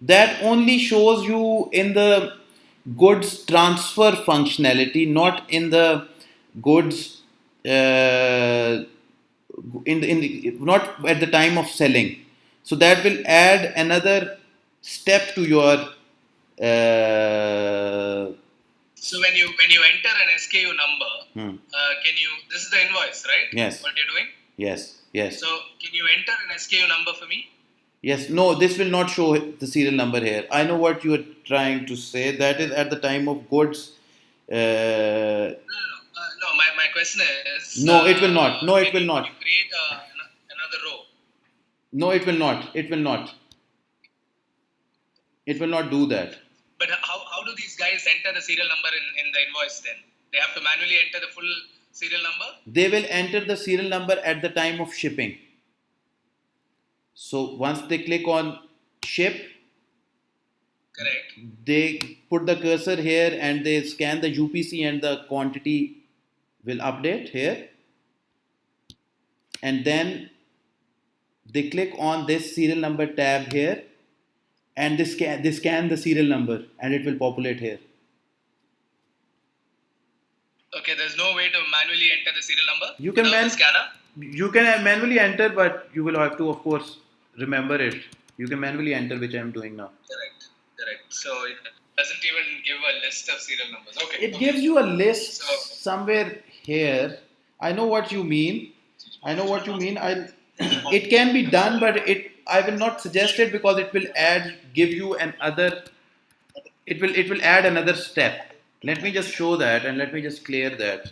[SPEAKER 1] That only shows you in the goods transfer functionality, not in the goods not at the time of selling. So that will add another step to your
[SPEAKER 4] So when you enter an SKU number, can you? This is the invoice, right?
[SPEAKER 1] Yes.
[SPEAKER 4] What you're doing?
[SPEAKER 1] Yes. Yes.
[SPEAKER 4] So can you enter an SKU number for me?
[SPEAKER 1] Yes, no, this will not show the serial number here. I know what you are trying to say. That is at the time of goods.
[SPEAKER 4] No. My question is.
[SPEAKER 1] No, it will not. No, it will
[SPEAKER 4] Can
[SPEAKER 1] not.
[SPEAKER 4] you create another row?
[SPEAKER 1] No, it will not. It will not. It will not do that.
[SPEAKER 4] But how do these guys enter the serial number in the invoice then? They have to manually enter the full serial number?
[SPEAKER 1] They will enter the serial number at the time of shipping. So once they click on ship,
[SPEAKER 4] Correct.
[SPEAKER 1] they put the cursor here and they scan the UPC and the quantity will update here. And then they click on this serial number tab here and they scan the serial number and it will populate here.
[SPEAKER 4] Okay, there's no way to manually enter the serial number
[SPEAKER 1] You can
[SPEAKER 4] without the scanner?
[SPEAKER 1] You can manually enter, but you will have to, of course, remember it. You can manually enter, which I am doing now.
[SPEAKER 4] Correct. So it doesn't even give a list of serial numbers. Okay.
[SPEAKER 1] It gives you a list
[SPEAKER 4] So-
[SPEAKER 1] somewhere here. I know what you mean. It can be done, but I will not suggest it because it will give you another. It will add another step. Let me just show that and let me just clear that.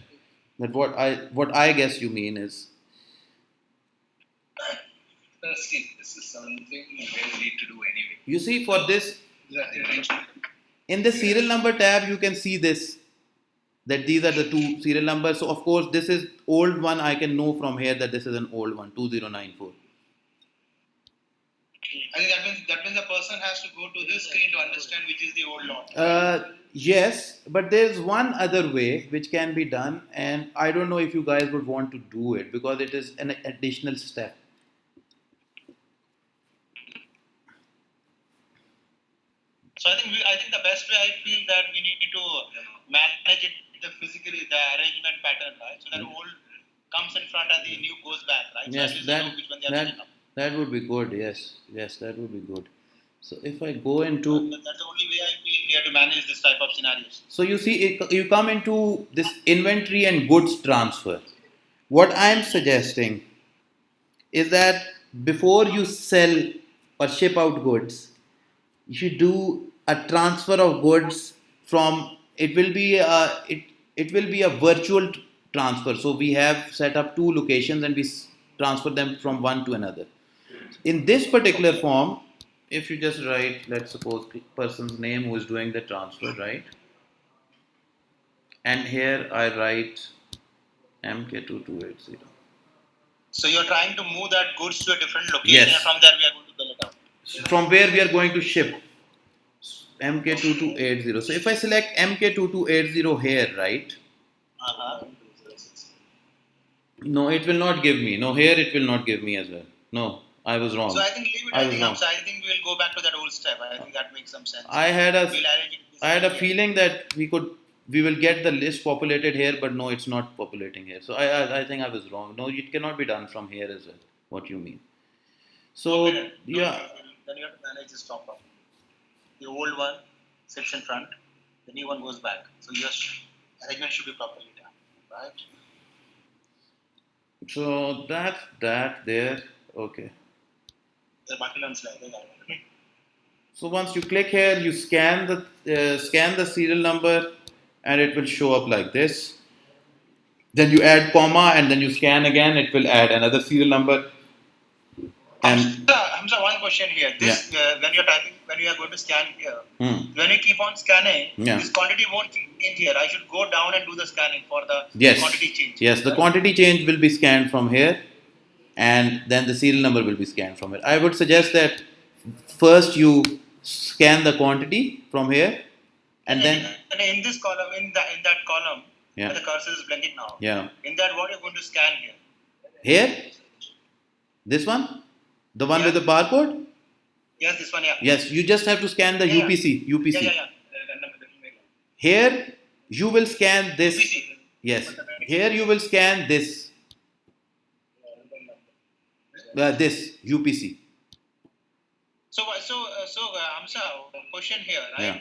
[SPEAKER 1] That what I guess you mean is.
[SPEAKER 4] See, this is something we will need to do anyway.
[SPEAKER 1] You see, for this, in the serial number tab, you can see this, that these are the two serial numbers. So, of course, this is old one. I can know from here that this is an old one, 2094.
[SPEAKER 2] I think that means the person has to go to this screen to understand which is the old lot.
[SPEAKER 1] Yes, but there's one other way which can be done, and I don't know if you guys would want to do it because it is an additional step.
[SPEAKER 2] So I think the best way I feel that we need to manage it physically, the arrangement pattern, right? So that old comes in front and the new goes back, right?
[SPEAKER 1] Yes,
[SPEAKER 2] so at least you know which one they are picking up.
[SPEAKER 1] that would be good. Yes, that would be good. So if I go into,
[SPEAKER 2] That's the only way I feel we have to manage this type of scenarios.
[SPEAKER 1] so you see, you come into this inventory and goods transfer. what I'm suggesting is that before you sell or ship out goods, you should do a transfer of goods from it will be a virtual transfer. So we have set up two locations and we transfer them from one to another. In this particular form, if you just write, let's suppose the person's name who is doing the transfer, right? And here I write MK2280.
[SPEAKER 2] So you're trying to move that goods to a different location,
[SPEAKER 1] Yes.
[SPEAKER 2] and from there we are going to bill it out.
[SPEAKER 1] From where we are going to ship MK2280. So if I select MK2280 here, right?
[SPEAKER 2] Uh-huh.
[SPEAKER 1] No, it will not give me. No, here it will not give me as well. No, I was wrong.
[SPEAKER 2] So I think leave it.
[SPEAKER 1] I
[SPEAKER 2] I
[SPEAKER 1] was
[SPEAKER 2] think,
[SPEAKER 1] wrong.
[SPEAKER 2] so I think we'll go back to that old step. I think that makes some sense.
[SPEAKER 1] I had a
[SPEAKER 2] We'll arrange it this
[SPEAKER 1] I had a
[SPEAKER 2] way.
[SPEAKER 1] feeling that we will get the list populated here, but no, it's not populating here. So I think I was wrong. No, it cannot be done from here as well. What you mean? So
[SPEAKER 2] Okay, then.
[SPEAKER 1] yeah,
[SPEAKER 2] Then you have to manage this top up. The old one sits in front. The new one goes back. So your arrangement should be properly done, right?
[SPEAKER 1] so that there. Okay.
[SPEAKER 2] The button on slide.
[SPEAKER 1] So once you click here, you scan the serial number, and it will show up like this. Then you add comma, and then you scan again. It will add another serial number. And
[SPEAKER 2] Hamza, one question here. This when you're typing, when you are going to scan here, when you keep on scanning,
[SPEAKER 1] Yeah.
[SPEAKER 2] this quantity won't change here. I should go down and do the scanning for the
[SPEAKER 1] yes,
[SPEAKER 2] quantity change.
[SPEAKER 1] yes, the
[SPEAKER 2] right?
[SPEAKER 1] quantity change will be scanned from here, and then the serial number will be scanned from here. I would suggest that first you scan the quantity from here, and then
[SPEAKER 2] And in this column, in that column,
[SPEAKER 1] Yeah.
[SPEAKER 2] where the cursor is blinking now.
[SPEAKER 1] yeah,
[SPEAKER 2] In that, what you're going to scan here?
[SPEAKER 1] here, this one, the one
[SPEAKER 2] Yeah.
[SPEAKER 1] with the barcode.
[SPEAKER 2] Yes, this one. Yeah.
[SPEAKER 1] Yes, you just have to scan the
[SPEAKER 2] Yeah,
[SPEAKER 1] UPC. UPC.
[SPEAKER 2] Yeah.
[SPEAKER 1] Here you will scan this.
[SPEAKER 2] UPC.
[SPEAKER 1] Yes. Here you will scan this. This UPC.
[SPEAKER 2] So Hamza, question here, right?
[SPEAKER 1] Yeah.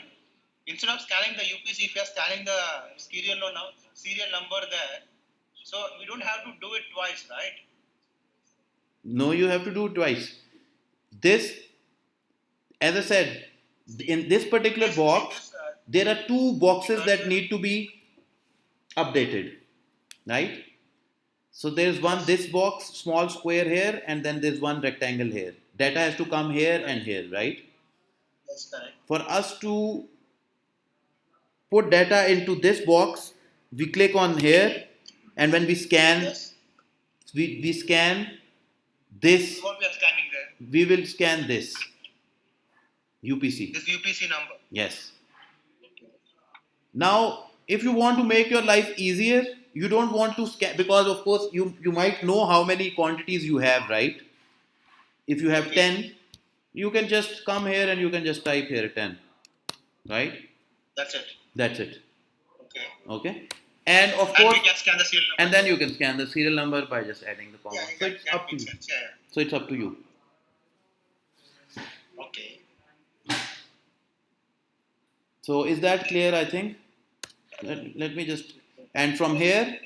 [SPEAKER 2] Instead of scanning the UPC, if you are scanning the serial number there, so we don't have to do it twice, right?
[SPEAKER 1] No, you have to do it twice. This, as I said, in this particular box, there are two boxes that need to be updated, right? So there's one, this box, small square here, and then there's one rectangle here. Data has to come here and here, right?
[SPEAKER 2] That's correct.
[SPEAKER 1] For us to put data into this box, we click on here, and when we scan,
[SPEAKER 2] Yes.
[SPEAKER 1] we scan this,
[SPEAKER 2] What we are scanning there?
[SPEAKER 1] we will scan this UPC.
[SPEAKER 2] This UPC number.
[SPEAKER 1] Yes. Now, if you want to make your life easier, you don't want to scan, because of course you might know how many quantities you have, right? If you have 10, you can just come here and you can just type here 10, right?
[SPEAKER 2] That's it.
[SPEAKER 1] That's it.
[SPEAKER 2] Okay.
[SPEAKER 1] Okay. And of
[SPEAKER 2] And
[SPEAKER 1] course,
[SPEAKER 2] we can scan the serial number.
[SPEAKER 1] and then you can scan the serial number by just adding the comma.
[SPEAKER 2] Yeah,
[SPEAKER 1] So it's
[SPEAKER 2] that
[SPEAKER 1] up to
[SPEAKER 2] makes
[SPEAKER 1] you.
[SPEAKER 2] sense. Yeah.
[SPEAKER 1] So it's up to you.
[SPEAKER 2] Okay.
[SPEAKER 1] So is that clear? I think. Let me just, and from here,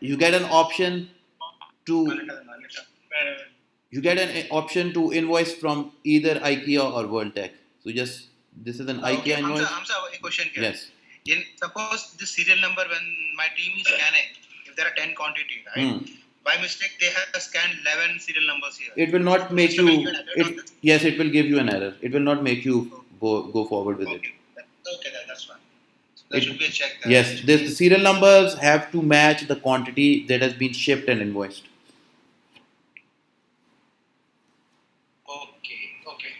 [SPEAKER 1] you get an option to option to invoice from either IKEA or WorldTech. So just, this is an IKEA invoice.
[SPEAKER 2] Hamza, a question here.
[SPEAKER 1] Yes.
[SPEAKER 2] Suppose the serial number, when my team is scanning, if there are 10 quantity, right? By mistake, they have scanned 11 serial numbers here.
[SPEAKER 1] It will not make
[SPEAKER 2] So will
[SPEAKER 1] you.
[SPEAKER 2] you elaborate on this?
[SPEAKER 1] Yes, it will give you an error. It will not make you go forward with it.
[SPEAKER 2] Okay, that's fine. So there should be a check there.
[SPEAKER 1] Yes, the serial numbers have to match the quantity that has been shipped and invoiced.
[SPEAKER 2] Okay.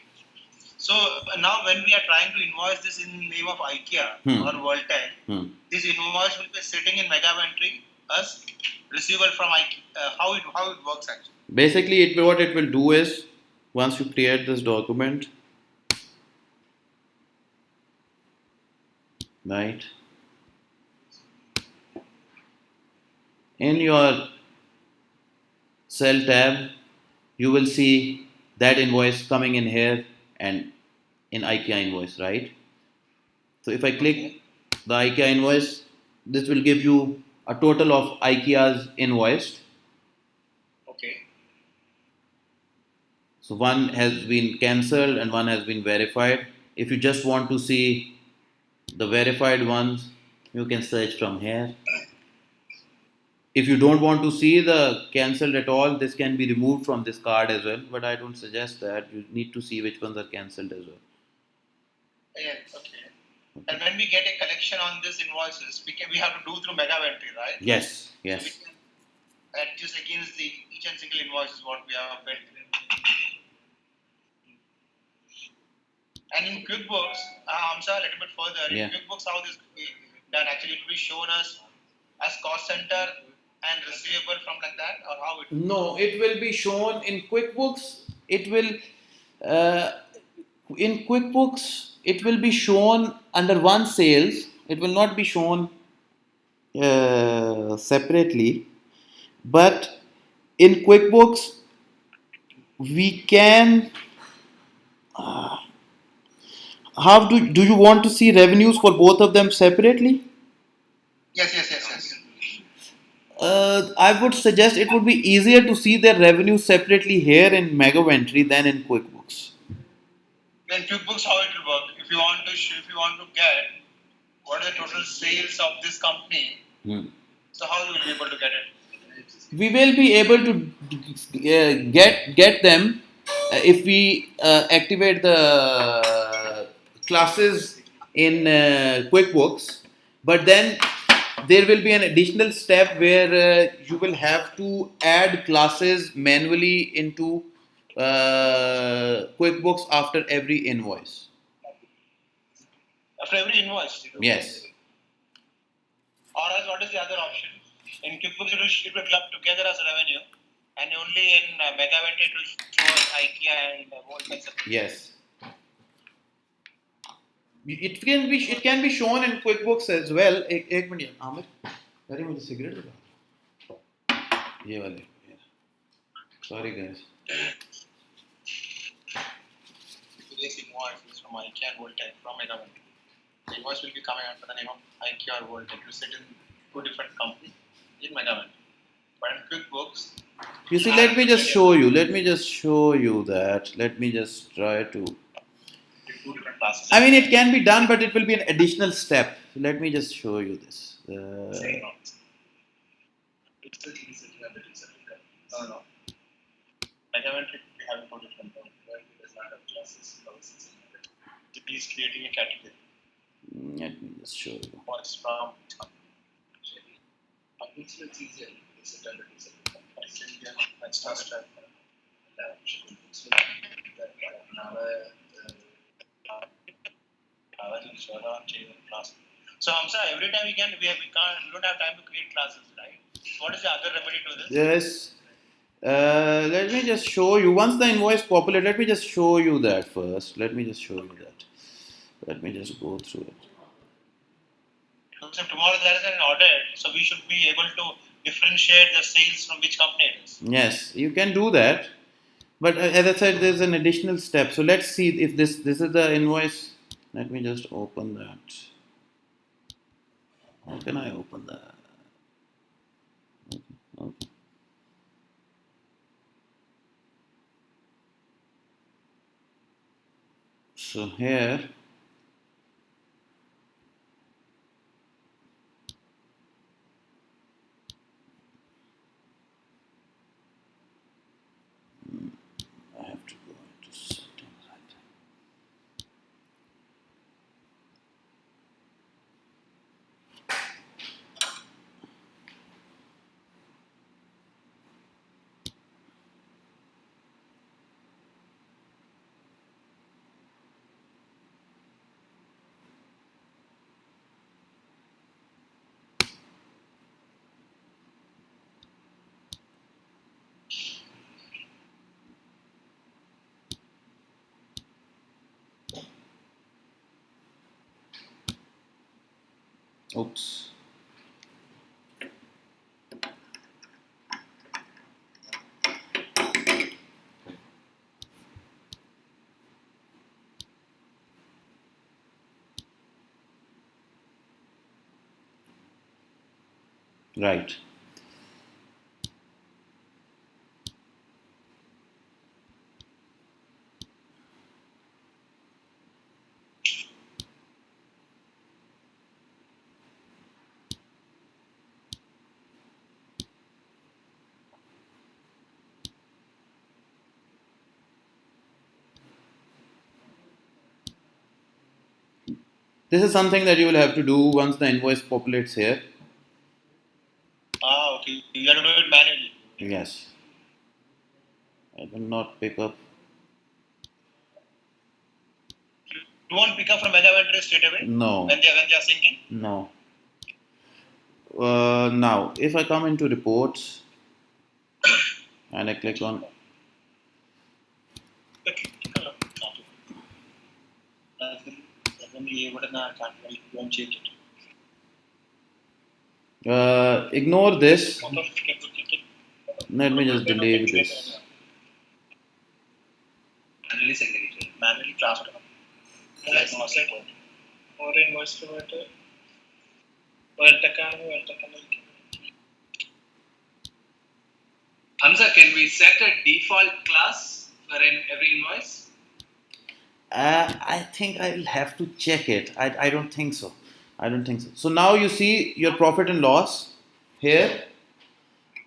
[SPEAKER 2] So now when we are trying to invoice this in name of IKEA or WorldTech, this invoice will be sitting in Megaventry as receivable from IKEA. How it works actually?
[SPEAKER 1] Basically, what it will do is, once you create this document, right, in your cell tab, you will see that invoice coming in here and in IKEA invoice, right? So if I click the IKEA invoice, this will give you a total of IKEAs invoiced.
[SPEAKER 4] Okay.
[SPEAKER 1] So one has been cancelled and one has been verified. If you just want to see the verified ones, you can search from here. If you don't want to see the cancelled at all, this can be removed from this card as well. But I don't suggest that. You need to see which ones are cancelled as well.
[SPEAKER 2] Yeah, okay. And when we get a collection on these invoices, we have to do through mega entry, right?
[SPEAKER 1] Yes,
[SPEAKER 2] So we
[SPEAKER 1] yes.
[SPEAKER 2] can adjust against the each and single invoice is what we have built. And in QuickBooks, I'm sorry, a little bit further.
[SPEAKER 1] Yeah.
[SPEAKER 2] In QuickBooks, how this will be done? Actually, it will be shown us as cost center and receivable from like that, or how it?
[SPEAKER 1] No, it will be shown in QuickBooks. It will in QuickBooks. It will be shown under one sales. It will not be shown separately. But in QuickBooks, we can. How do you want to see revenues for both of them separately?
[SPEAKER 2] Yes, yes, yes, yes.
[SPEAKER 1] I would suggest it would be easier to see their revenue separately here in Megaventry than in QuickBooks.
[SPEAKER 2] In QuickBooks, how it will work? If you want to, if you want to get what are the total sales of this company, so how you will be able to get it?
[SPEAKER 1] We will be able to get them if we activate the classes in QuickBooks. But then there will be an additional step where you will have to add classes manually into QuickBooks after every invoice.
[SPEAKER 2] After every invoice?
[SPEAKER 1] Yes.
[SPEAKER 2] Or else, what is the other option? In QuickBooks, it will club together as revenue, and only in Megavent it will show as IKEA and Volkswagen separately.
[SPEAKER 1] Yes. It can be shown in QuickBooks as well. एक minute Aamir, अरे मुझे cigarette दो, ये वाले. Sorry guys.
[SPEAKER 2] Today's invoice is from IKEA and Volkswagen from Megavent. The invoice will be coming under the name of IKEA or Volkswagen. You sit in two different companies in Megavent. But in QuickBooks,
[SPEAKER 1] You see, let me just show you. Let me just show you that. Let me just try to.
[SPEAKER 2] two different classes.
[SPEAKER 1] I mean, it can be done, but it will be an additional step. Let me just show you this.
[SPEAKER 2] No. Megavent, we have two different ones. It does not have classes. It is creating a category.
[SPEAKER 1] Let me just show you.
[SPEAKER 2] What's from?
[SPEAKER 4] It's easier. It's a
[SPEAKER 2] Let's start. So Hamza, every time we don't have time to create classes, right? What is the other remedy to this?
[SPEAKER 1] Yes. Let me just show you. Once the invoice populates, let me just show you that first. Let me just show you that. Let me just go through it.
[SPEAKER 2] So tomorrow there is an audit, so we should be able to differentiate the sales from which company it is.
[SPEAKER 1] Yes, you can do that. But as I said, there's an additional step. So let's see if this is the invoice. Let me just open that. How can I open that? Okay. So here, I have to go into settings, I think. Oops. Right. This is something that you will have to do once the invoice populates here.
[SPEAKER 2] Okay. You have to do it manually.
[SPEAKER 1] Yes. I will not pick up.
[SPEAKER 2] You won't pick up from Megaventry straight away
[SPEAKER 1] No.
[SPEAKER 2] when they are syncing.
[SPEAKER 1] No. Now, if I come into reports and I click on
[SPEAKER 2] Okay.
[SPEAKER 1] ignore this. Let me just delete this.
[SPEAKER 2] Manually transfer.
[SPEAKER 4] Hamza, can we set a default class for every invoice?
[SPEAKER 1] I think I will have to check it. I don't think so. I don't think so. So now you see your profit and loss here.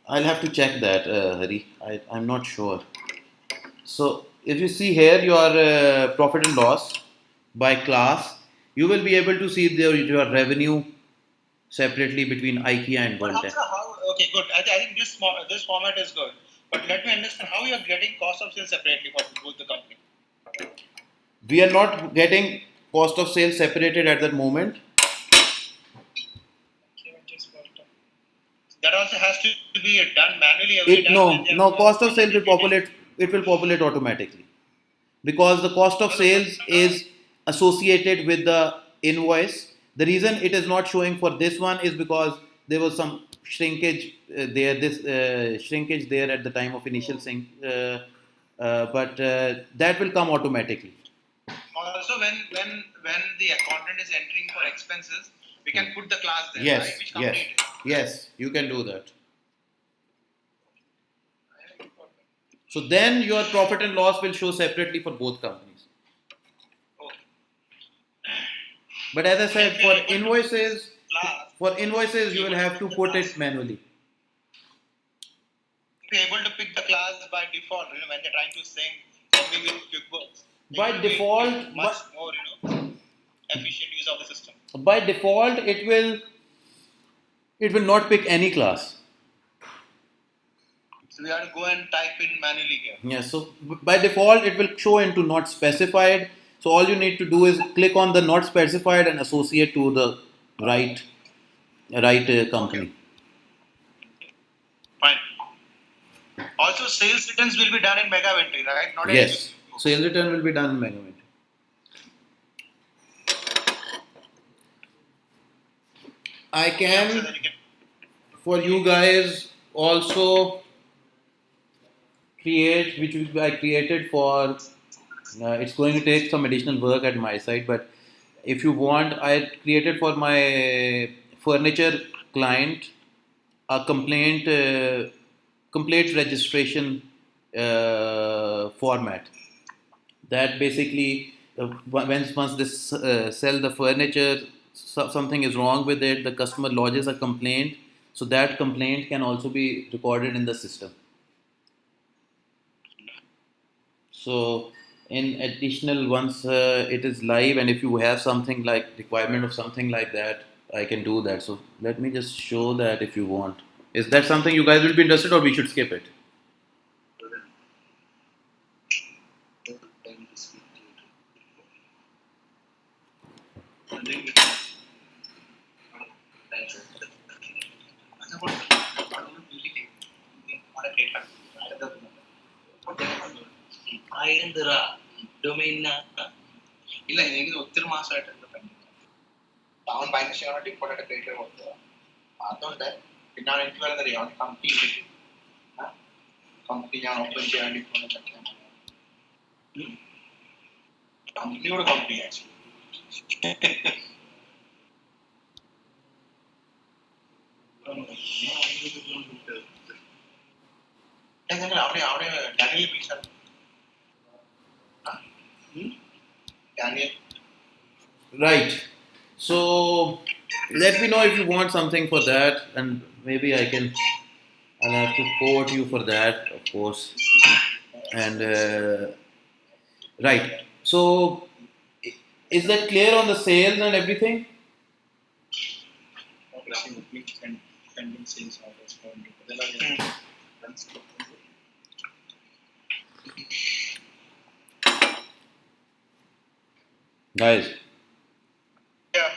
[SPEAKER 1] I'll have to check that, Hari. I'm not sure. So if you see here your profit and loss by class, you will be able to see your revenue separately between IKEA and
[SPEAKER 2] But
[SPEAKER 1] World.
[SPEAKER 2] Hamza, how? Okay, good. I think this format is good. But let me understand how you are getting cost of sales separately for both the company.
[SPEAKER 1] We are not getting cost of sales separated at that moment.
[SPEAKER 2] That also has to be done manually every time.
[SPEAKER 1] No cost of sales will populate. It will populate automatically because the cost of sales is associated with the invoice. The reason it is not showing for this one is because there was some shrinkage there. This shrinkage there at the time of initial sync, but that will come automatically.
[SPEAKER 2] Also, when the accountant is entering for expenses, we can put the class there,
[SPEAKER 1] Yes,
[SPEAKER 2] right? Which company
[SPEAKER 1] yes,
[SPEAKER 2] it is.
[SPEAKER 1] yes. You can do that. So then your profit and loss will show separately for both companies.
[SPEAKER 2] Okay.
[SPEAKER 1] But as I said,
[SPEAKER 2] If you are able to
[SPEAKER 1] invoices,
[SPEAKER 2] class,
[SPEAKER 1] you will have to put it manually.
[SPEAKER 2] if you're able to pick the class by default, when they're trying to sync something with QuickBooks,
[SPEAKER 1] By default,
[SPEAKER 2] much more, efficient use of the system.
[SPEAKER 1] by default, it will not pick any class.
[SPEAKER 2] So we have to go and type in manually here.
[SPEAKER 1] Yes. So by default, it will show into not specified. So all you need to do is click on the not specified and associate to the right company.
[SPEAKER 2] Fine. Also, sales returns will be done in Megaventry, right? Not
[SPEAKER 1] Yes. Sales return will be done in Megaventry. I can, for you guys, also create, which I created for, it's going to take some additional work at my side, but if you want, I created for my furniture client a complaint registration format that basically once they sell the furniture, something is wrong with it, the customer lodges a complaint, so that complaint can also be recorded in the system. So in additional, once it is live, and if you have something like requirement of something like that, I can do that. So let me just show that if you want. Is that something you guys will be interested, or we should skip it?
[SPEAKER 4] Domain ഇല്ല എനിക്ക് ഒത്തിരി മാസമായിട്ടുണ്ട് അവൻ ഭയങ്കര ഷെയറായിട്ട് ഇപ്പോഴായിട്ട് create കൊടുത്തത് അതുകൊണ്ട് പിന്നെ എനിക്ക് വരുന്നറിയാം കമ്പനി കമ്പനി ഞാൻ ഓപ്പൺ ചെയ്യാൻ വേണ്ടി കമ്പനിയോട് company actually.
[SPEAKER 1] Right. So let me know if you want something for that, and maybe I can. I'll have to quote you for that, of course. And right. So is that clear on the sales and everything? Guys,
[SPEAKER 2] Yeah.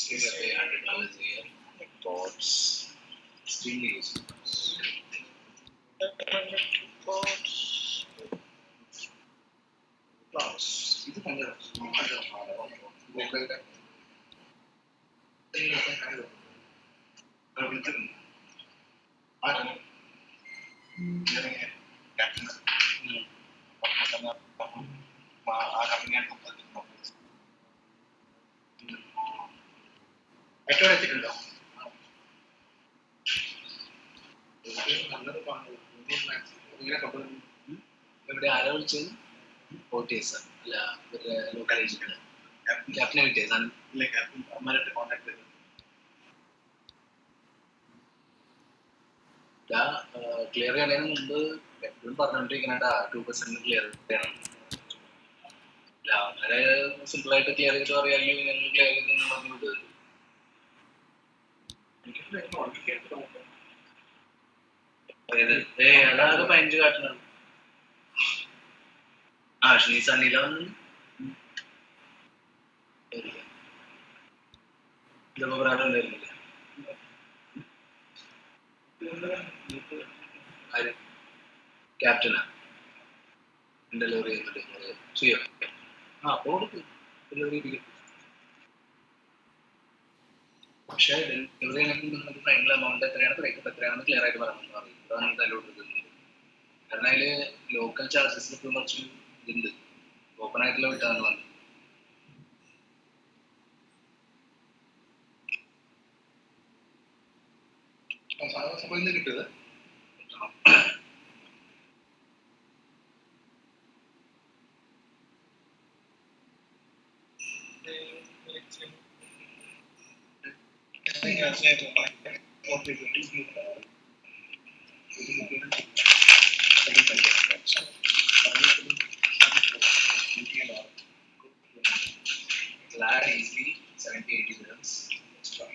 [SPEAKER 4] $100 a year. Bots. Extremely easy.
[SPEAKER 2] Bots.
[SPEAKER 4] ഇവിടെ ആരോ വിളിച്ചത് Otis അല്ല ഇവരുടെ local agent ക്യാപ്റ്റനെ വിട്ടേ അമ്മമാരായിട്ട് contact ചെയ്തു clear ചെയ്യുന്നതിന് മുമ്പ് എപ്പോഴും പറഞ്ഞുകൊണ്ടിരിക്കണ 2% clear ചെയ്യണം വളരെ സിമ്പിൾ ആയിട്ട് ക്ലിയർ ചെയ്ത് പറയാമെങ്കിൽ ഞങ്ങൾ ക്ലിയർ ചെയ്തെന്ന് പറഞ്ഞു വിടുക അതാകെ 15 കാട്ടണം ഷീസ നില വന്നു ഇതൊക്കെ പ്രാരം ഉണ്ടായിരുന്നില്ല ആര് ക്യാപ്റ്റനാ ഡെലിവറി ചെയ്യുന്നുണ്ട് ചെയ്യാം അപ്പോൾ കൊടുക്കും ഡെലിവറി പക്ഷേ ഡെലിവറി നമുക്ക് ഫൈനൽ എമൗണ്ട് എത്രയാണ് ബ്രേക്കപ്പ് എത്രയാണെന്ന് ക്ലിയർ ആയിട്ട് പറയണമെന്ന് പറയും അതാണ് തലോട്ട് കിട്ടുന്നത് കാരണം അതിൽ ലോക്കൽ ചാർജസിൽ ഇപ്പോൾ കുറച്ച് ഇതുണ്ട് ഓപ്പൺ ആയിട്ടുള്ള വിട്ടാണ് വന്നത് കിട്ടുന്നത് Glad easily 70-80 dirhams extra.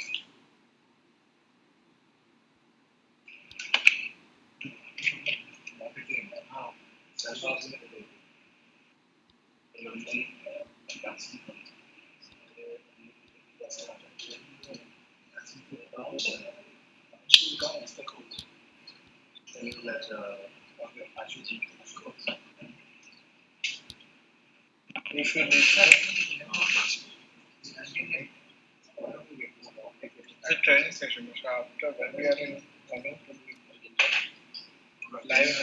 [SPEAKER 2] You should decide. It's a training session. So after when we are coming to live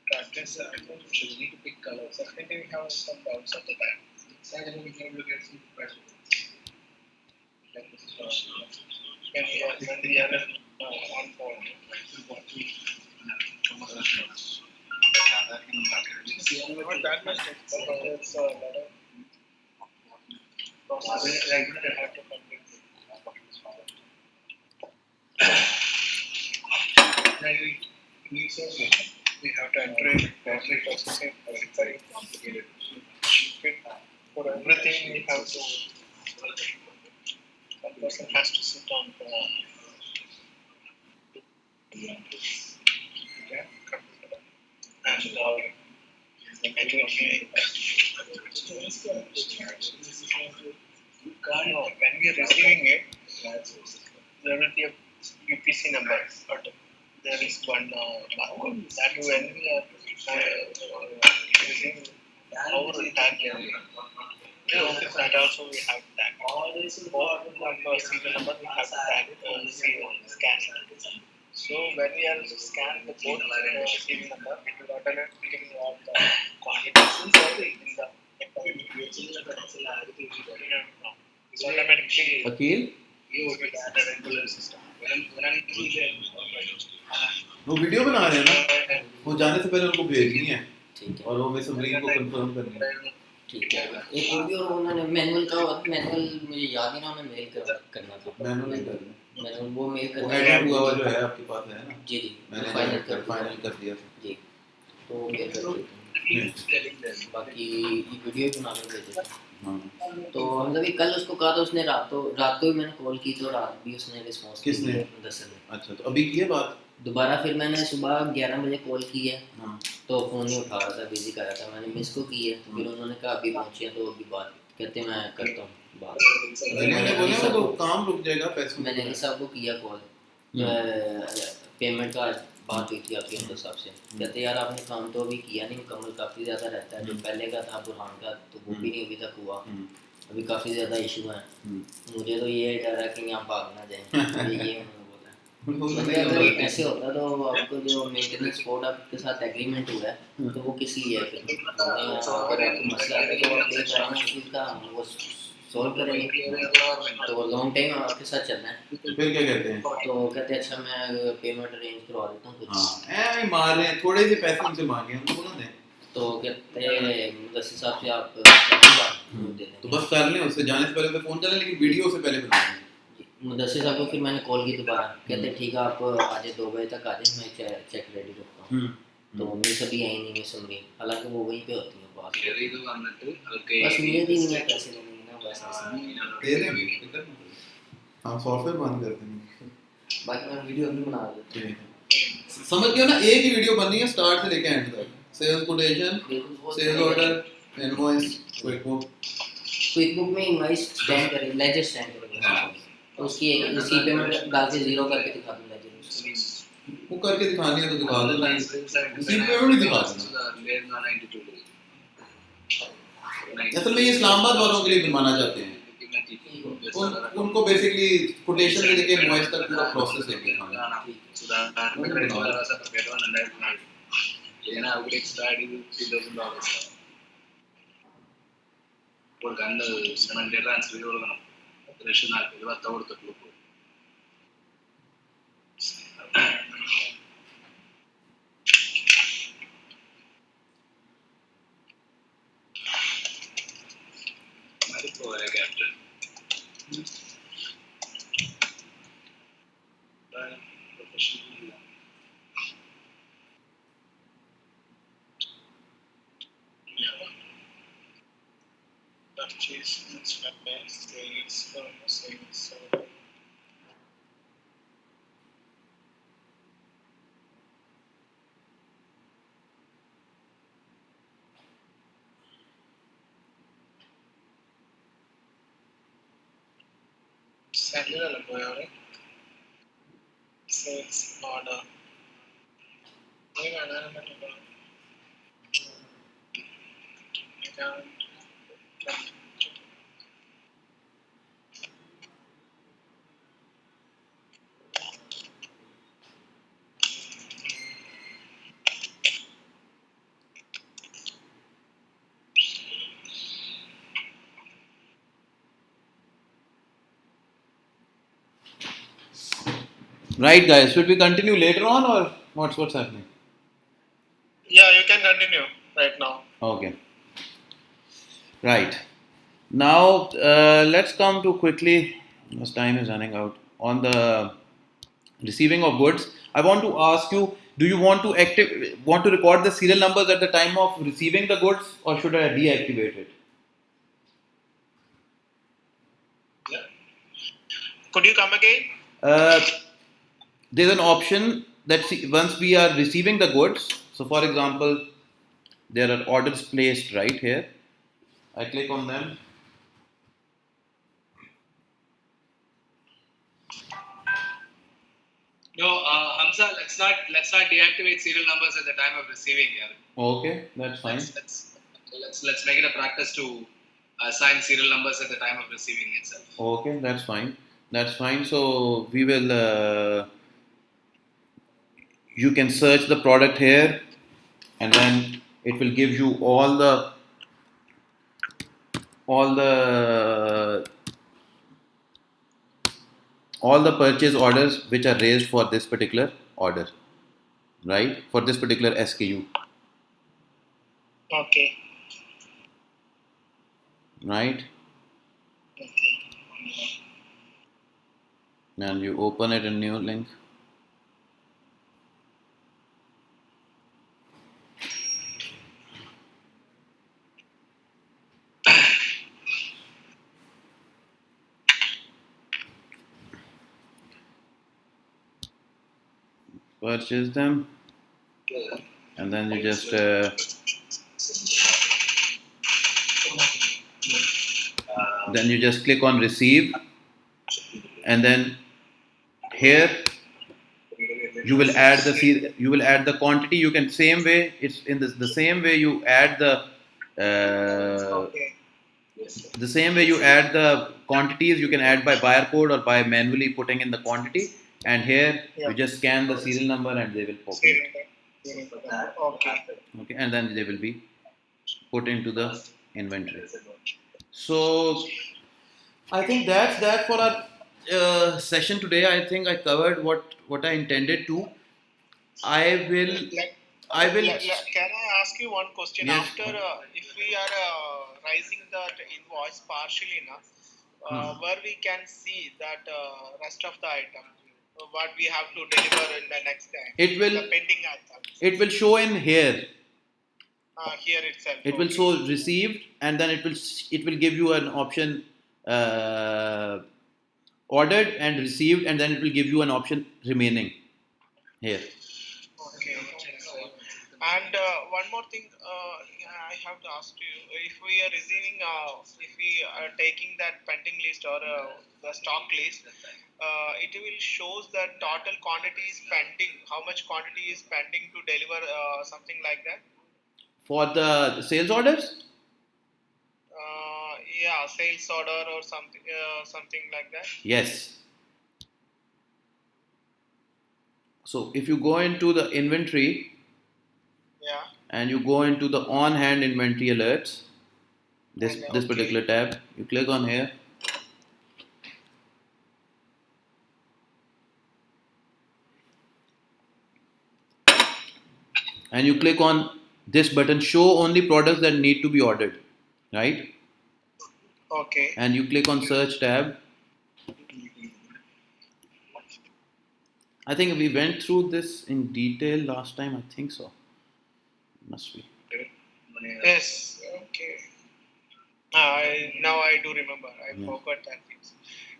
[SPEAKER 2] practice, we need to pick colors. Secondly, we have some doubts at the time. Secondly, we can look at some questions. When we are on board. Not that much text, but it's a lot of process I have to complete. We have to enter it properly processing. It's very complicated. For everything, we have to. One person has to sit on the. And when we are receiving it, there will be a UPC number, but there is one barcode that when we are using our tag level, that also we have tag. For serial number, we have to tag serial scan. So So when we are scan the both receiving number, it will automatically know the quantities in the it's automatically
[SPEAKER 1] Akil,
[SPEAKER 4] regular system.
[SPEAKER 1] वो video बना रहे हैं ना, वो जाने से पहले उनको भेजनी है
[SPEAKER 5] ठीक है
[SPEAKER 1] और वो मिस अमरीन को कंफर्म करनी है।
[SPEAKER 5] ठीक है एक वो भी और उन्होंने मैनुअल का मैनुअल मुझे याद ही ना हमें मेल करना था
[SPEAKER 1] मैनुअल नहीं करना,
[SPEAKER 5] मैनुअल वो मेल
[SPEAKER 1] वो
[SPEAKER 5] करना
[SPEAKER 1] एडिट हुआ हुआ जो है आपके पास है ना,
[SPEAKER 5] जी जी
[SPEAKER 1] मैंने
[SPEAKER 5] फाइनल
[SPEAKER 1] फाइनल कर दिया।
[SPEAKER 5] जी तो मेल कर देते हैं बाकी ये वीडियो बना कर भेजे
[SPEAKER 1] हाँ,
[SPEAKER 5] तो मतलब ये कल उसको कहा था उसने रात को ही मैंने कॉल की तो रात भी उसने रिस्पॉन्स
[SPEAKER 1] किसने?
[SPEAKER 5] दस ने
[SPEAKER 1] अच्छा तो अभी किए बात?
[SPEAKER 5] दोबारा फिर मैंने सुबह 11 बजे कॉल की है
[SPEAKER 1] हाँ,
[SPEAKER 5] तो फ़ोन नहीं उठा रहा था बिजी कर रहा था मैंने मिस को की है तो फिर उन्होंने कहा अभी पहुँचे हैं तो अभी बात कहते मैं करता हूँ बात
[SPEAKER 1] मैंने बोला वो तो काम रुक जाएगा पैसों
[SPEAKER 5] मैंने अली साहब को किया कॉल पेमेंट का बात हुई थी आपके अंदर साहब से कहते यार आपने काम तो अभी किया नहीं मुकम्मल काफ़ी ज़्यादा रहता है जो पहले का था बुरहान का तो वो भी नहीं अभी तक हुआ अभी काफ़ी ज़्यादा इशू है मुझे तो ये डर है कि यहाँ भाग ना जाए ये उन्होंने बोला अगर ऐसे होता तो आपको जो मेंटेनेंस कोड आपके साथ एग्रीमेंट हुआ है तो वो किसी है फिर अगर आपको मसला है तो आप एक चीज़ का वो सॉल्व करेंगे तो वो लॉन्ग टाइम आपके साथ चलना है
[SPEAKER 1] फिर क्या कहते हैं?
[SPEAKER 5] तो कहते अच्छा मैं पेमेंट अरेंज करवा देता हूँ कुछ
[SPEAKER 1] हाँ, ऐ मार रहे हैं, थोड़े से पैसे उनसे मांगे हम बोला दें
[SPEAKER 5] तो कहते मुदस्सिर साहब से आप दे देंगे
[SPEAKER 1] तो बस कर लें, उससे जाने से पहले तो फोन चले लेकिन वीडियो से पहले बना लें।
[SPEAKER 5] मुदस्सिर साहब को फिर मैंने कॉल की दोबारा कहते ठीक है आप आज 2 बजे तक आ जाए मैं चेक रेडी रखता हूँ तो मिस अभी आई नहीं मिस अमरीन हालांकि वो वहीं पे होती है बात बस मेरे दिन में पैसे लेंगे ना बस ऐसे
[SPEAKER 1] दे देंगे, हाँ सॉफ्टवेयर बंद कर देंगे।
[SPEAKER 5] बाकी मैं वीडियो अभी बना देता
[SPEAKER 1] ठीक है, समझ गए ना, एक ही वीडियो बननी है स्टार्ट से लेके एंड तक, sales quotation, sales order, invoice, QuickBook
[SPEAKER 5] में इनवॉइस स्टैंड करें लेजर स्टैंड करेंगे तो उसकी एक इसी पेमेंट डाल के जीरो करके दिखा दूँ लेजर
[SPEAKER 1] वो करके दिखानी है तो दिखा देना, इसी पे नहीं दिखा देना। असल में ये इस्लामाबाद वालों के लिए बनवाना चाहते हैं, उनको बेसिकली कोटेशन से लेके इनवॉइस तक पूरा प्रोसेस है
[SPEAKER 4] ஒரு கண்ணு சிமெண்ட் ட்ரான்ஸ்ஃபர் ചെയ്ത് കൊടുക്കണം റേഷൻ 20 കൊടുത്തിട്ടുള്ളൂ മരിപ്പോയ ക്യാപ്റ്റൻ പ്രൊഫഷണൽ സെല്ലിലല്ല പോയവരെ സെയിൽസ് ഓർഡർ കാണാനും പറ്റുമ്പോൾ
[SPEAKER 1] Right guys, should we continue later on or what's happening?
[SPEAKER 2] Yeah, you can continue right now.
[SPEAKER 1] Okay. Right. Now let's come to quickly, as time is running out, on the receiving of goods. I want to ask you, do you want to record the serial numbers at the time of receiving the goods or should I deactivate it?
[SPEAKER 2] Yeah. Could you come again?
[SPEAKER 1] There's an option that once we are receiving the goods, so for example, there are orders placed right here. I click on them.
[SPEAKER 4] No, Hamza, let's not deactivate serial numbers at the time of receiving here.
[SPEAKER 1] Okay, that's fine.
[SPEAKER 4] Let's make it a practice to assign serial numbers at the time of receiving itself.
[SPEAKER 1] Okay, that's fine. So we will you can search the product here, and then it will give you all the all the all the purchase orders which are raised for this particular order, right? For this particular SKU,
[SPEAKER 2] Okay.
[SPEAKER 1] right?
[SPEAKER 2] Okay.
[SPEAKER 1] And you open it in new link. Purchase them, and then you just click on receive, and then here you will add the quantity. You can same way, it's in the same way you add
[SPEAKER 2] Okay.
[SPEAKER 1] the same way you add the quantities. You can add by barcode or by manually putting in the quantity, and here
[SPEAKER 2] Yeah.
[SPEAKER 1] you just scan the serial number and they will populate.
[SPEAKER 2] Okay.
[SPEAKER 1] Okay, and then they will be put into the inventory. So I think that's that for our session today. I think I covered what I intended to. I will.
[SPEAKER 2] Can I ask you one question?
[SPEAKER 1] Yes.
[SPEAKER 2] After, if we are raising the invoice partially enough, where we can see that rest of the item, what we have to deliver in the next time,
[SPEAKER 1] It will.
[SPEAKER 2] the pending items.
[SPEAKER 1] It will show in here.
[SPEAKER 2] Here itself.
[SPEAKER 1] It will show received, and then it will give you an option ordered and received, and then it will give you an option remaining here.
[SPEAKER 2] Okay. And one more thing, I have to ask you: if we are receiving, if we are taking that pending list or the stock list, it will shows that total quantity is pending. How much quantity is pending to deliver? Something like that.
[SPEAKER 1] For the sales orders,
[SPEAKER 2] Yeah, sales order or something like that.
[SPEAKER 1] yes. So if you go into the inventory
[SPEAKER 2] Yeah.
[SPEAKER 1] and you go into the on-hand inventory alerts, this
[SPEAKER 2] Okay.
[SPEAKER 1] particular tab, you click on here. And you click on this button, show only products that need to be ordered, right?
[SPEAKER 2] Okay.
[SPEAKER 1] And you click on search tab. I think we went through this in detail last time. I think so. Must be.
[SPEAKER 2] Yes. Okay. Now I do remember. I forgot that thing.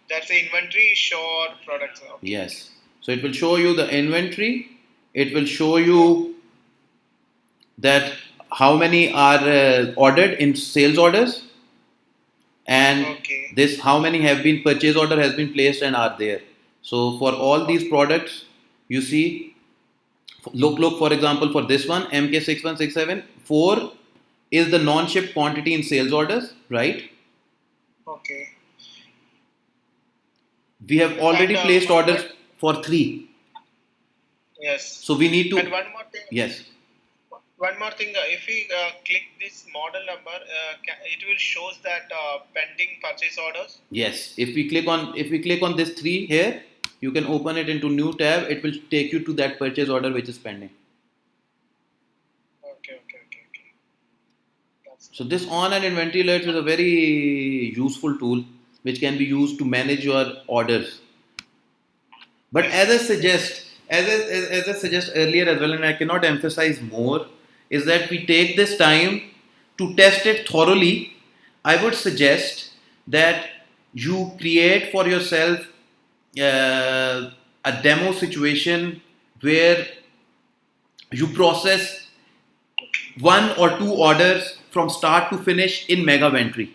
[SPEAKER 2] That's the inventory short products. Okay.
[SPEAKER 1] Yes. So it will show you the inventory. It will show you that how many are ordered in sales orders, and
[SPEAKER 2] Okay.
[SPEAKER 1] this how many have been purchase order has been placed and are there. So for all these products, you see, look for example for this one MK6167 4 is the non-shipped quantity in sales orders, right?
[SPEAKER 2] Okay.
[SPEAKER 1] We have already
[SPEAKER 2] And,
[SPEAKER 1] placed orders for 3,
[SPEAKER 2] Yes.
[SPEAKER 1] so we need to.
[SPEAKER 2] And one more thing.
[SPEAKER 1] Yes.
[SPEAKER 2] One more thing. If we click this model number, it will shows that pending purchase orders.
[SPEAKER 1] Yes. If we click on this 3 here, you can open it into new tab. It will take you to that purchase order which is pending.
[SPEAKER 2] Okay. That's
[SPEAKER 1] So this on and inventory alerts is a very useful tool which can be used to manage your orders. But as I suggest earlier as well, and I cannot emphasize more, is that we take this time to test it thoroughly. I would suggest that you create for yourself a demo situation where you process 1 or 2 orders from start to finish in Megaventry,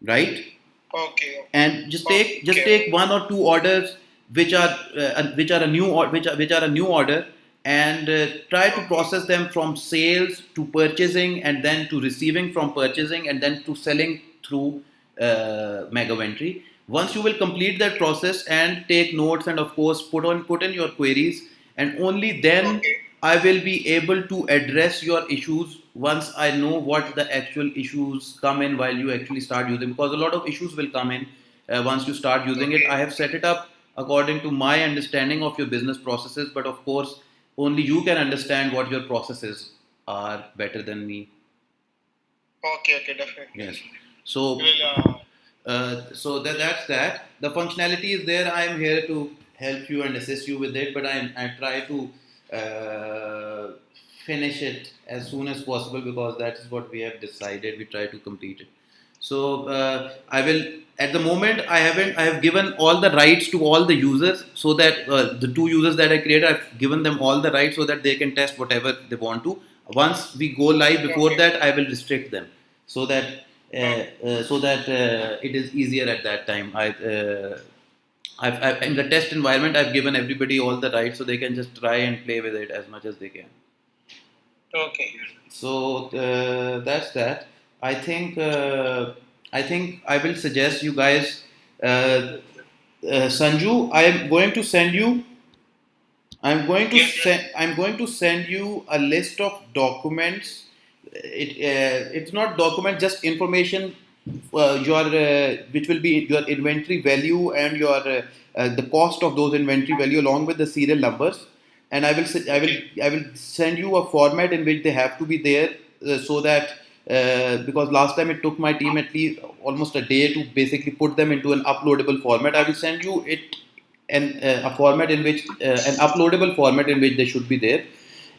[SPEAKER 1] right?
[SPEAKER 2] okay.
[SPEAKER 1] And just take 1 or 2 orders which are a new order, and try to process them from sales to purchasing, and then to receiving from purchasing, and then to selling through Megaventry. Once you will complete that process and take notes, and of course put in your queries, and only then
[SPEAKER 2] Okay.
[SPEAKER 1] I will be able to address your issues once I know what the actual issues come in while you actually start using, because a lot of issues will come in once you start using it.
[SPEAKER 2] Okay.
[SPEAKER 1] I have set it up according to my understanding of your business processes, but of course only you can understand what your processes are better than me.
[SPEAKER 2] Okay, definitely.
[SPEAKER 1] Yes. So
[SPEAKER 2] Well,
[SPEAKER 1] that's that. The functionality is there. I am here to help you and assist you with it, but I try to finish it as soon as possible, because that is what we have decided. We try to complete it. So I will. At the moment, I haven't. I have given all the rights to all the users, so that the 2 users that I created, I've given them all the rights so that they can test whatever they want to. Once we go live, before
[SPEAKER 2] okay.
[SPEAKER 1] that, I will restrict them so that it is easier at that time. In the test environment, I've given everybody all the rights so they can just try and play with it as much as they can.
[SPEAKER 2] Okay.
[SPEAKER 1] So that's that. I think I will suggest you guys, Sanju. I am going to send you.
[SPEAKER 2] Yes.
[SPEAKER 1] I'm going to send you a list of documents. It's not document, just information. Your which will be your inventory value and your the cost of those inventory value along with the serial numbers. And I will send you a format in which they have to be there, so that because last time it took my team at least almost a day to basically put them into an uploadable format. I will send you it and a format in which an uploadable format in which they should be there.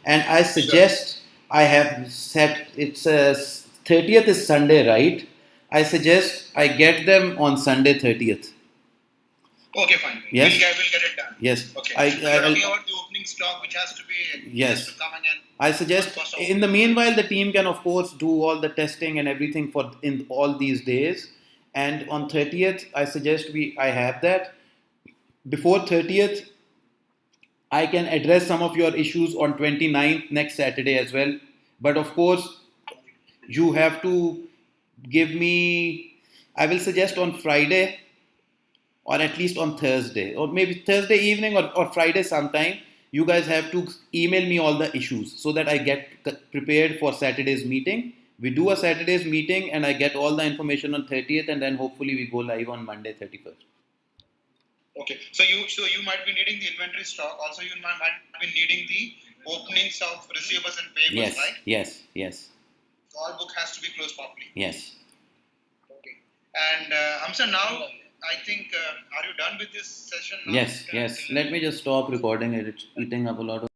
[SPEAKER 1] And I suggest, I have set it's 30th is Sunday, right? I suggest I get them on Sunday 30th.
[SPEAKER 2] Okay, fine.
[SPEAKER 1] Yes.
[SPEAKER 2] We'll get it done.
[SPEAKER 1] Yes.
[SPEAKER 2] Okay.
[SPEAKER 1] I,
[SPEAKER 2] You're
[SPEAKER 1] I'll,
[SPEAKER 2] talking about the opening stock, which has to be
[SPEAKER 1] Yes.
[SPEAKER 2] has to come in and
[SPEAKER 1] I suggest
[SPEAKER 2] first of
[SPEAKER 1] in the meanwhile the team can of course do all the testing and everything for in all these days. And on 30th, I suggest I have that. Before 30th, I can address some of your issues on 29th, next Saturday as well. But of course, you have to give me, I will suggest on Friday, or at least on Thursday, or maybe Thursday evening, or Friday sometime. You guys have to email me all the issues so that I get prepared for Saturday's meeting. We do a Saturday's meeting and I get all the information on 30th, and then hopefully we go live on Monday 31st.
[SPEAKER 2] Okay. So you might be needing the inventory stock. Also, you might be needing the openings of receivables and payables,
[SPEAKER 1] Yes,
[SPEAKER 2] right?
[SPEAKER 1] yes,
[SPEAKER 2] So all book has to be closed properly.
[SPEAKER 1] yes.
[SPEAKER 2] Okay. And Hamza, now I think are you done with this session now?
[SPEAKER 1] Yes. Let me just stop recording it. It's eating up a lot of